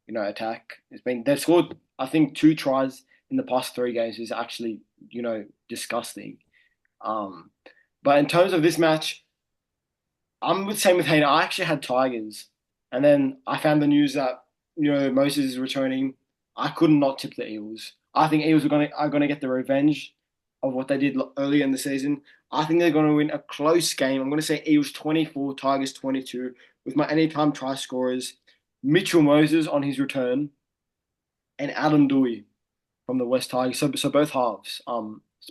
attack. They've scored, I think, 2 tries in the past 3 games. Is actually, disgusting. But in terms of this match, I'm the same with Hayden. I actually had Tigers, and then I found the news that Moses is returning. I could not tip the Eels. I think Eels are going to get the revenge of what they did earlier in the season. I think they're going to win a close game. I'm going to say Eels 24, Tigers 22, with my anytime try scorers, Mitchell Moses on his return, and Adam Dewey from the West Tigers. So both halves.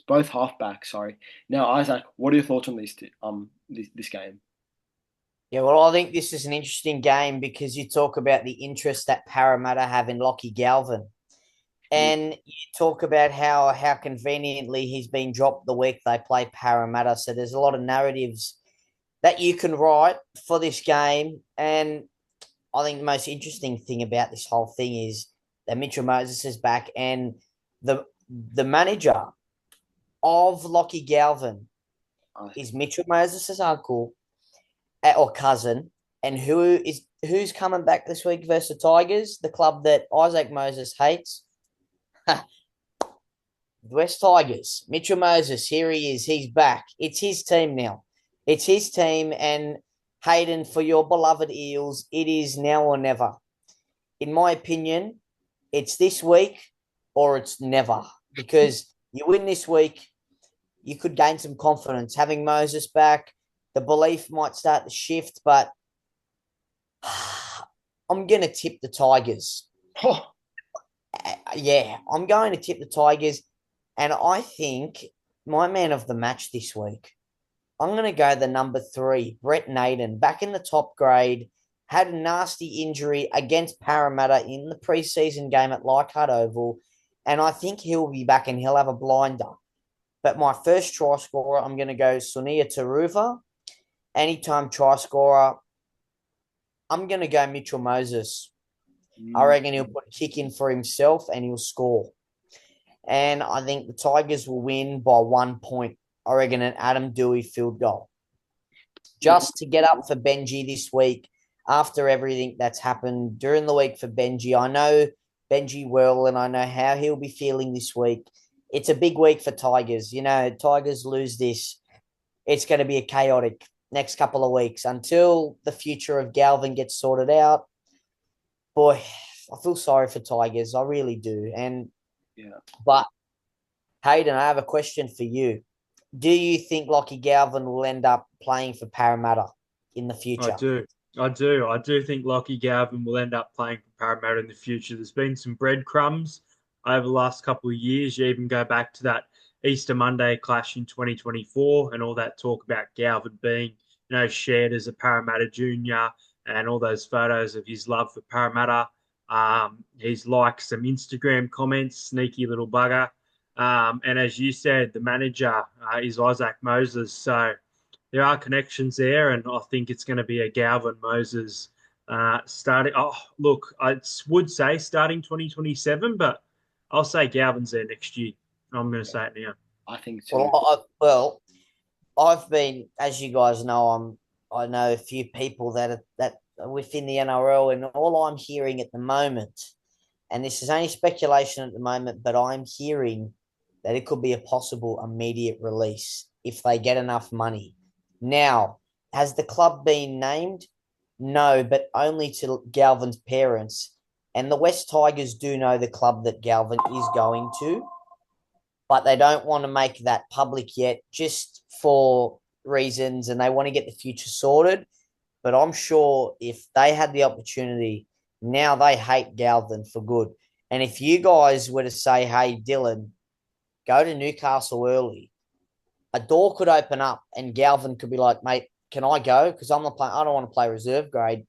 Both halfbacks. Sorry. Now, Isaac, what are your thoughts on this game? Yeah, well, I think this is an interesting game because you talk about the interest that Parramatta have in Lachie Galvin. And you talk about how conveniently he's been dropped the week they play Parramatta. So there's a lot of narratives that you can write for this game. And I think the most interesting thing about this whole thing is that Mitchell Moses is back, and the manager of Lachie Galvin is Mitchell Moses' uncle or cousin. And who's coming back this week versus the Tigers, the club that Isaac Moses hates? West Tigers. Mitchell Moses, here he is. He's back. It's his team now. It's his team. And Hayden, for your beloved Eels, it is now or never. In my opinion, it's this week or it's never. Because you win this week, you could gain some confidence. Having Moses back, the belief might start to shift, but I'm going to tip the Tigers. Yeah, I'm going to tip the Tigers. And I think my man of the match this week, I'm going to go the number 3, Brett Naden, back in the top grade, had a nasty injury against Parramatta in the preseason game at Leichhardt Oval, and I think he'll be back and he'll have a blinder. But my first try scorer, I'm going to go Sonia Taruva. Anytime try scorer, I'm going to go Mitchell Moses. I reckon he'll put a kick in for himself and he'll score. And I think the Tigers will win by 1 point. I reckon an Adam Dewey field goal. Just to get up for Benji this week after everything that's happened during the week for Benji. I know Benji well and I know how he'll be feeling this week. It's a big week for Tigers. You know, Tigers lose this. It's going to be a chaotic next couple of weeks until the future of Galvin gets sorted out. Boy, I feel sorry for Tigers. I really do. But Hayden, I have a question for you. Do you think Lockie Galvin will end up playing for Parramatta in the future? I do think Lockie Galvin will end up playing for Parramatta in the future. There's been some breadcrumbs over the last couple of years. You even go back to that Easter Monday clash in 2024 and all that talk about Galvin being, shared as a Parramatta junior and all those photos of his love for Parramatta. He's liked some Instagram comments, sneaky little bugger. And as you said, the manager is Isaac Moses. So there are connections there, and I think it's going to be a Galvin Moses starting. Oh, look, I would say starting 2027, but I'll say Galvin's there next year. I'm going to say it now. I think so. I've been, as you guys know, I know a few people that are within the NRL, and all I'm hearing at the moment, and this is only speculation at the moment, but I'm hearing that it could be a possible immediate release if they get enough money. Now, has the club been named? No, but only to Galvin's parents. And the West Tigers do know the club that Galvin is going to, but they don't want to make that public yet just for reasons, and they want to get the future sorted. But I'm sure if they had the opportunity, now they hate Galvin for good. And if you guys were to say, hey, Dylan, go to Newcastle early, a door could open up and Galvin could be like, mate, can I go? Because I don't want to play reserve grade.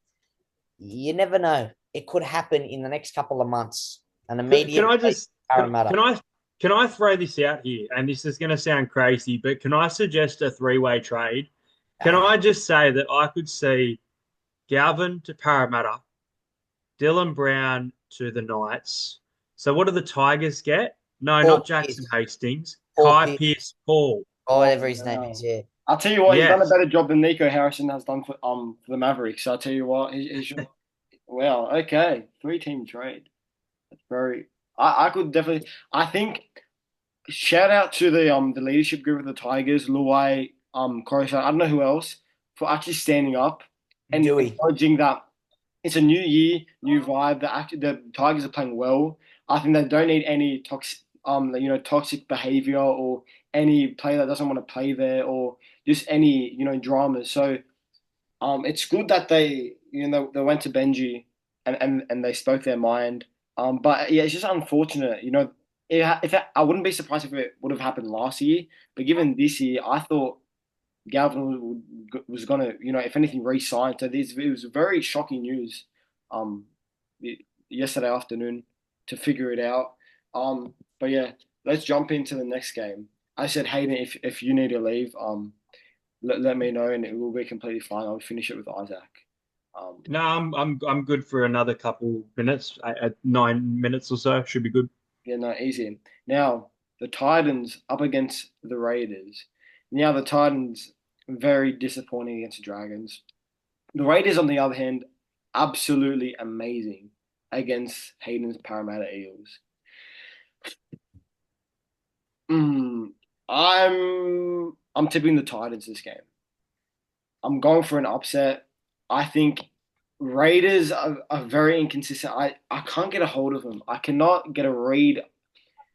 You never know. It could happen in the next couple of months. An immediate Can I throw this out here? And this is going to sound crazy, but can I suggest a 3-way trade? Can I just say that I could see Galvin to Parramatta, Dylan Brown to the Knights. So what do the Tigers get? No, Paul not Jackson Pearce. Hastings. Paul Kai Pearce. Pierce Paul. Or whatever his name is, yeah. I'll tell you what, Yes. he's done a better job than Nico Harrison has done for the Mavericks. So I'll tell you what, he's well, okay, 3-team trade. That's very. I could definitely. I think. Shout out to the leadership group of the Tigers, Luai, Coruscant, I don't know who else, for actually standing up and Dewey. acknowledging that it's a new year, new vibe. That the Tigers are playing well. I think they don't need any toxic behavior or any player that doesn't want to play there or just any dramas. So it's good that they they went to Benji and they spoke their mind. But yeah, it's just unfortunate. I wouldn't be surprised if it would have happened last year, but given this year, I thought Galvin was gonna, if anything, re-sign. So it was very shocking news, um, yesterday afternoon to figure it out. But yeah, let's jump into the next game. I said, Hayden, if you need to leave, let me know, and it will be completely fine. I'll finish it with Isaac. No, I'm good for another couple minutes. At 9 minutes or so, should be good. Yeah, no, easy. Now, the Titans up against the Raiders. Now, the Titans, very disappointing against the Dragons. The Raiders, on the other hand, absolutely amazing against Hayden's Parramatta Eagles. I'm tipping the Titans this game. I'm going for an upset. I think Raiders are very inconsistent. I can't get a hold of them. I cannot get a read.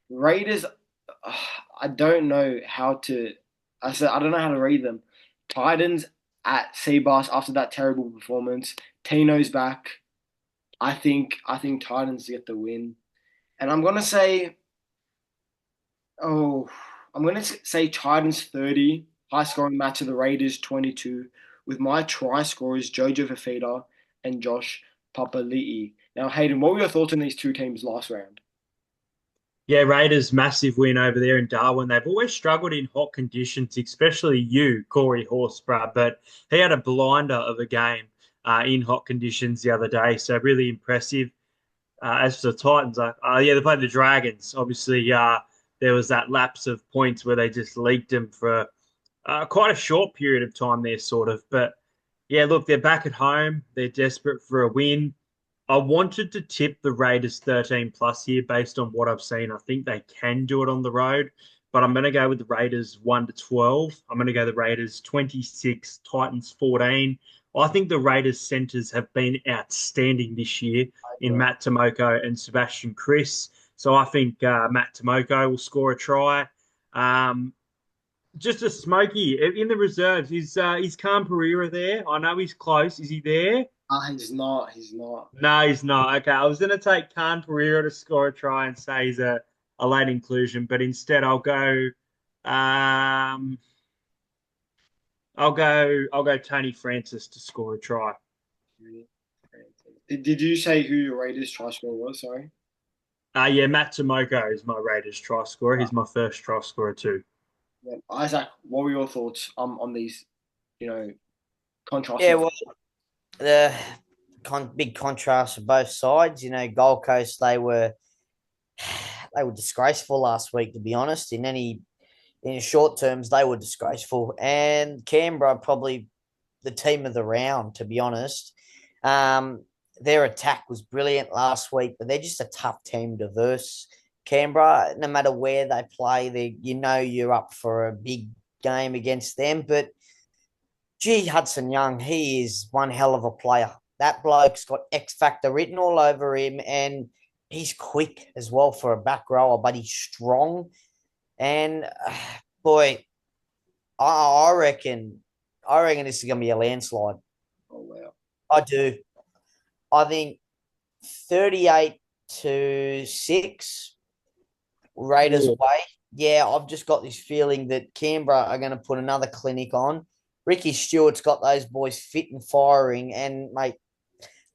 Raiders, I don't know how to. I don't know how to read them. Titans at Seabass after that terrible performance. Tino's back. I think Titans get the win, and I'm gonna say, I'm going to say Titans 30, high scoring match of the Raiders 22, with my try scorers Jojo Fafita and Josh Papali'i. Now, Hayden, what were your thoughts on these two teams last round? Yeah, Raiders massive win over there in Darwin. They've always struggled in hot conditions, especially you, Corey Horsburgh, but he had a blinder of a game in hot conditions the other day. So really impressive. As for the Titans, they played the Dragons. Obviously, there was that lapse of points where they just leaked them for quite a short period of time there, sort of. But yeah, look, they're back at home. They're desperate for a win. I wanted to tip the Raiders 13 plus here based on what I've seen. I think they can do it on the road, but I'm going to go with the Raiders 1 to 12. I'm going to go the Raiders 26, Titans 14. I think the Raiders centers have been outstanding this year in Matt Tomoko and Sebastian Chris. So I think Matt Tomoko will score a try. Just a smoky in the reserves. Is Khan Pereira there? I know he's close. Is he there? He's not. He's not. No, he's not. Okay, I was going to take Khan Pereira to score a try and say he's a late inclusion, but instead I'll go. I'll go Tony Francis to score a try. Did you say who your Raiders try scorer was? Sorry. Yeah, Matt Tomoko is my Raiders try scorer. He's my first try scorer too. Yeah. Isaac, what were your thoughts on these, contrasts? Yeah, well, the big contrast of both sides. Gold Coast, they were disgraceful last week, to be honest. In short terms, they were disgraceful. And Canberra, probably the team of the round, to be honest. Their attack was brilliant last week, but they're just a tough team to verse. Canberra, no matter where they play, you're up for a big game against them. But, gee, Hudson Young, he is one hell of a player. That bloke's got X Factor written all over him, and he's quick as well for a back rower, but he's strong. And, boy, I reckon this is going to be a landslide. Oh, wow. I do. I think 38-6, Raiders away. Yeah, I've just got this feeling that Canberra are going to put another clinic on. Ricky Stewart's got those boys fit and firing, and, mate,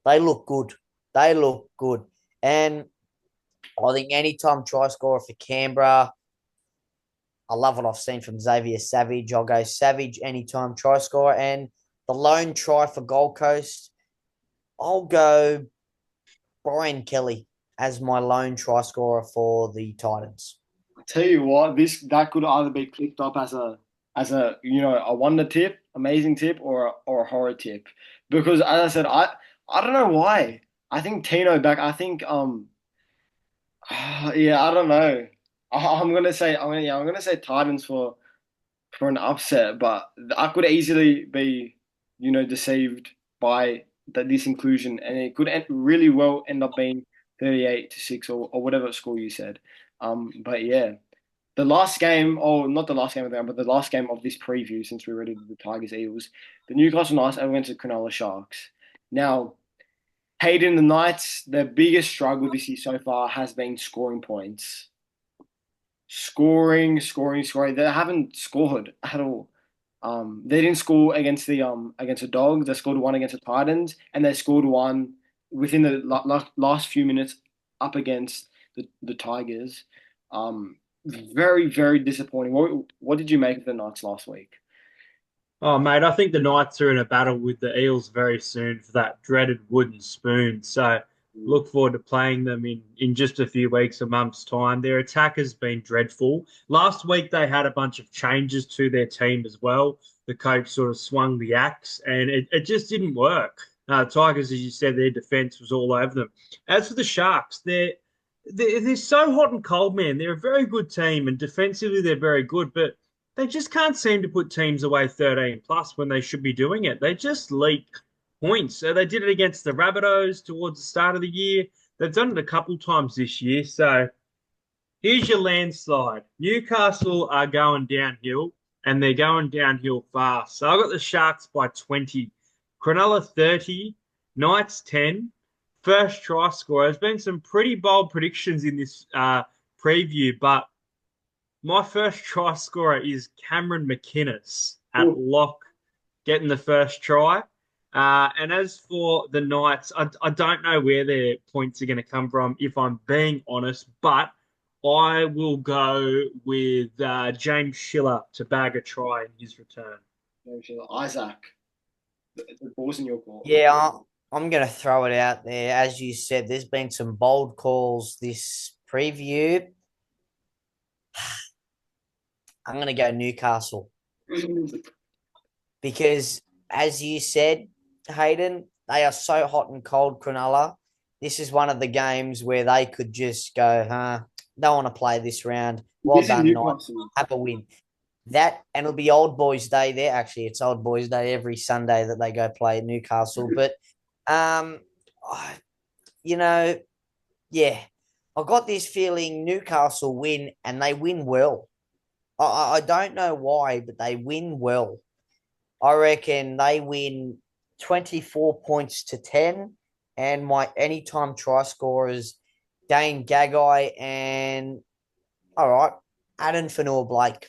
they look good. They look good. And I think anytime try scorer for Canberra, I love what I've seen from Xavier Savage. I'll go Savage anytime try scorer. And the lone try for Gold Coast, I'll go Brian Kelly as my lone try scorer for the Titans. I tell you what, that could either be clicked up as a a wonder tip, amazing tip, or a horror tip. Because as I said, I don't know why. I think Tino back. I think yeah, I don't know. I'm gonna say Titans for an upset, but I could easily be deceived by this inclusion, and it could really well end up being 38-6 or whatever score you said. But yeah, the last game, or not the last game of the round, but the last game of this preview, since we already did the Tigers Eagles, the Newcastle Knights against the Cronulla Sharks. Now, Hayden, the Knights, their biggest struggle this year so far has been scoring points. Scoring. They haven't scored at all. They didn't score against the Dogs. They scored one against the Titans, and they scored one within the last few minutes up against the Tigers. Very, very disappointing. What did you make of the Knights last week? Oh, mate, I think the Knights are in a battle with the Eels very soon for that dreaded wooden spoon. So look forward to playing them in just a few weeks, a month's time. Their attack has been dreadful. Last week, they had a bunch of changes to their team as well. The coach sort of swung the axe, and it just didn't work. Tigers, as you said, their defense was all over them. As for the Sharks, they're so hot and cold, man. They're a very good team, and defensively they're very good, but they just can't seem to put teams away 13 plus when they should be doing it. They just leak points. So they did it against the Rabbitohs towards the start of the year. They've done it a couple times this year. So here's your landslide. Newcastle are going downhill, and they're going downhill fast. So I've got the Sharks by 20. Cronulla 30, Knights 10. First try scorer. There's been some pretty bold predictions in this preview, but My first try scorer is Cameron McInnes at Ooh. lock, getting the first try. And as for the Knights, I don't know where their points are going to come from, if I'm being honest, but I will go with James Schiller to bag a try in his return. Isaac, the ball's in your court. Yeah, I'm going to throw it out there. As you said, there's been some bold calls this preview. I'm going to go Newcastle because, as you said, Hayden, they are so hot and cold, Cronulla. This is one of the games where they could just go, don't want to play this round. Well This is done, Knights. Newcastle. Have a win. That, and it'll be Old Boys Day there. Actually, it's Old Boys Day every Sunday that they go play at Newcastle. But, you know, yeah, I got this feeling Newcastle win and they win well. I don't know why, but they win well. I reckon they win 24 points to 10. And my anytime try scorers, Dane Gagai and, all right, Adam Fanua-Blake.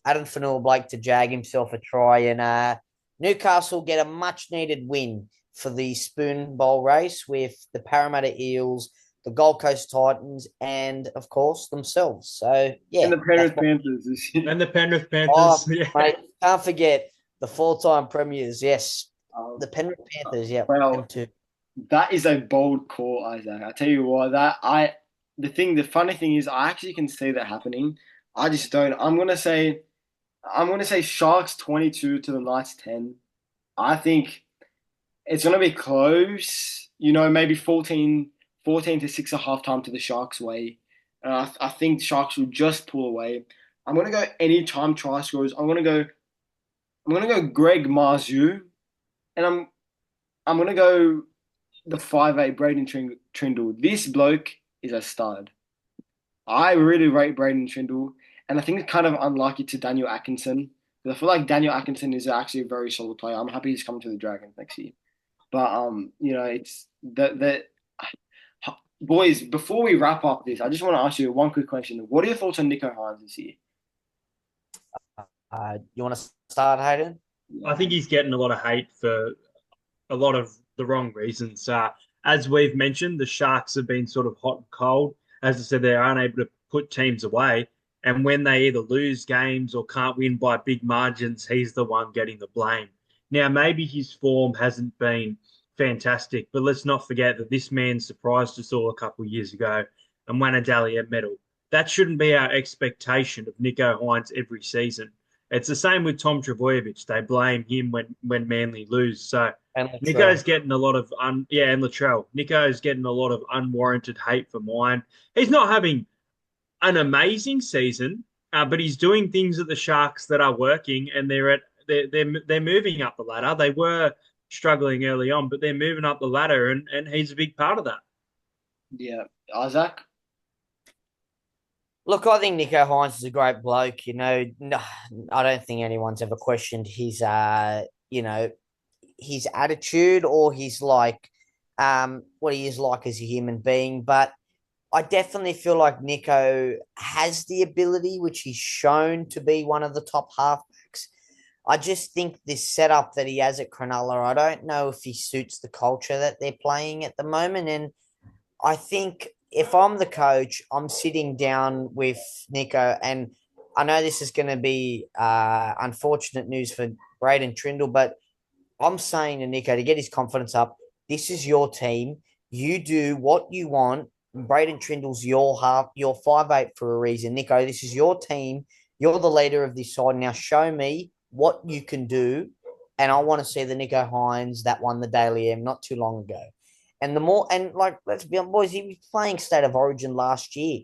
Adam Fanua-Blake to jag himself a try. And Newcastle get a much-needed win for the Spoon Bowl race with the Parramatta Eels, the Gold Coast Titans, and, of course, themselves. So, yeah. And the Penrith Panthers. And the Penrith Panthers. Oh, yeah. mate, can't forget the four-time premiers. Yes, the Penrith Panthers. Yeah, well, them too. That is a bold call, Isaac. I tell you what, the funny thing is, I actually can see that happening. I just don't. I'm gonna say Sharks 22 to the Knights 10. I think it's gonna be close. Maybe 14 to 6 at halftime to the Sharks' way. I think the Sharks will just pull away. I'm gonna go anytime try scorers. I'm gonna go Greg Marzu, and I'm gonna go the 5'8" Braden Trindle. This bloke is a stud. I really rate Braden Trindle, and I think it's kind of unlucky to Daniel Atkinson. Because I feel like Daniel Atkinson is actually a very solid player. I'm happy he's coming to the Dragons next year. But it's the boys. Before we wrap up this, I just want to ask you one quick question. What are your thoughts on Nicho Hynes this year? You want to start, Hayden? I think he's getting a lot of hate for a lot of the wrong reasons. As we've mentioned, the Sharks have been sort of hot and cold. As I said, they're unable to put teams away. And when they either lose games or can't win by big margins, he's the one getting the blame. Now, maybe his form hasn't been fantastic, but let's not forget that this man surprised us all a couple of years ago and won a Dahlia medal. That shouldn't be our expectation of Nicho Hynes every season. It's the same with Tom Trbojevic. They blame him when Manly lose. So Nicho's getting a lot of and Latrell. Nicho's getting a lot of unwarranted hate for mine. He's not having an amazing season, but he's doing things at the Sharks that are working, and they're moving up the ladder. They were struggling early on, but they're moving up the ladder, and he's a big part of that. Yeah, Isaac. Look, I think Nicho Hynes is a great bloke. No, I don't think anyone's ever questioned his his attitude or his what he is like as a human being. But I definitely feel like Nicho has the ability, which he's shown to be one of the top halfbacks. I just think this setup that he has at Cronulla, I don't know if he suits the culture that they're playing at the moment. And I think if I'm the coach, I'm sitting down with Nicho, and I know this is going to be unfortunate news for Braden Trindle, but I'm saying to Nicho to get his confidence up, this is your team. You do what you want. Braden Trindle's your 5'8" for a reason. Nicho, this is your team. You're the leader of this side. Now show me what you can do. And I want to see the Nicho Hynes that won the Daily M not too long ago. And let's be honest, boys, he was playing State of Origin last year.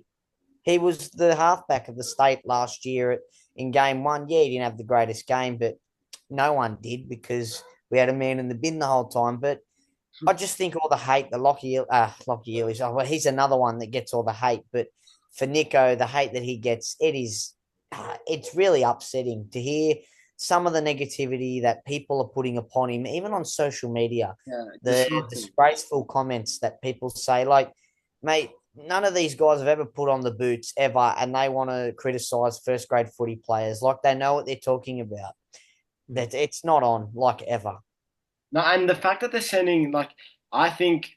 He was the halfback of the state last year in game one. Yeah, he didn't have the greatest game, but no one did because we had a man in the bin the whole time. But I just think all the hate, the Lockie Eilish, he's another one that gets all the hate. But for Nicho, the hate that he gets, it's really upsetting to hear some of the negativity that people are putting upon him, even on social media, the disgraceful comments that people say, like, mate, none of these guys have ever put on the boots ever, and they want to criticize first grade footy players like they know what they're talking about. That it's not on like ever. No, and the fact that they're sending like, I think,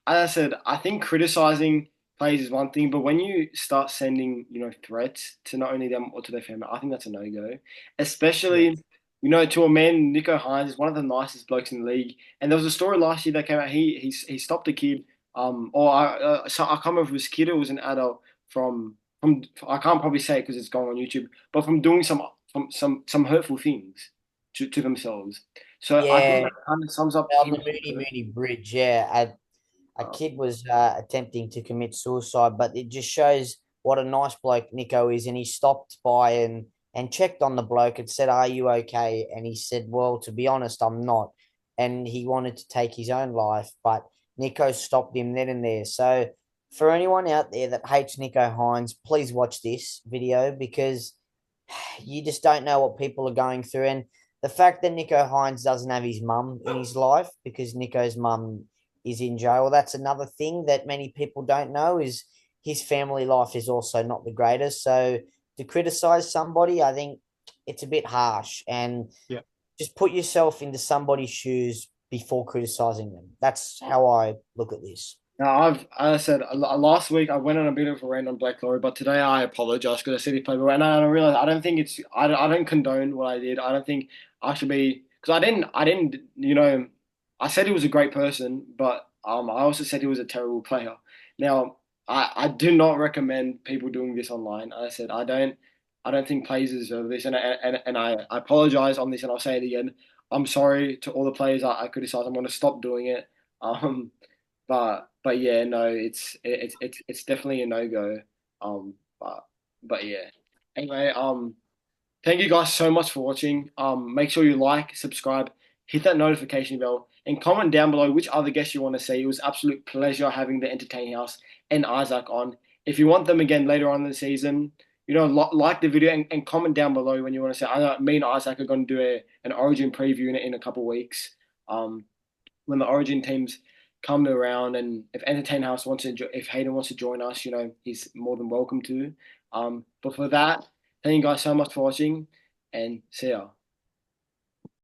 as I said, I think criticizing players is one thing, but when you start sending, threats to not only them or to their family, I think that's a no-go. Yeah. Especially, to a man, Nico Hines is one of the nicest blokes in the league. And there was a story last year that came out. He stopped a kid, so I can't remember if it was a kid or it was an adult from I can't probably say it because it's going on YouTube, but from doing some hurtful things to themselves. So I think Yeah, that kind of sums up on him. the Moody Moody Bridge, yeah, a Uh, kid was attempting to commit suicide, but it just shows what a nice bloke Nico is. And he stopped by and checked on the bloke and said, "Are you okay?" And he said, "Well, to be honest, I'm not." And he wanted to take his own life, but Nico stopped him then and there. So, for anyone out there that hates Nico Hines, please watch this video because you just don't know what people are going through. And the fact that Nico Hines doesn't have his mum in his life because Nico's mum is in jail. That's another thing that many people don't know is his family life is also not the greatest. So to criticize somebody, I think it's a bit harsh and Yeah. just put yourself into somebody's shoes before criticizing them. That's how I look at this. Now, as I said, last week I went on a bit of a rant on Black Glory, but today I apologize because I said he played well, and I realized I don't think I don't condone what I did. I don't think I should be because I didn't, I said he was a great person, but I also said he was a terrible player. Now, I do not recommend people doing this online. As I said, I don't think players deserve this, and I apologize on this, and I'll say it again. I'm sorry to all the players I criticized. I'm going to stop doing it. But yeah, no, it's definitely a no go. Um, but but yeah. Anyway, thank you guys so much for watching. Make sure you like, subscribe, hit that notification bell, and comment down below which other guests you want to see. It was absolute pleasure having the Entertain House and Isaac on. If you want them again later on in the season, like the video and comment down below when you want to say. I know me and Isaac are going to do an Origin preview in a couple of weeks. When the Origin teams come around, and if Entertain House if Hayden wants to join us, he's more than welcome to. But for that, thank you guys so much for watching, and see ya.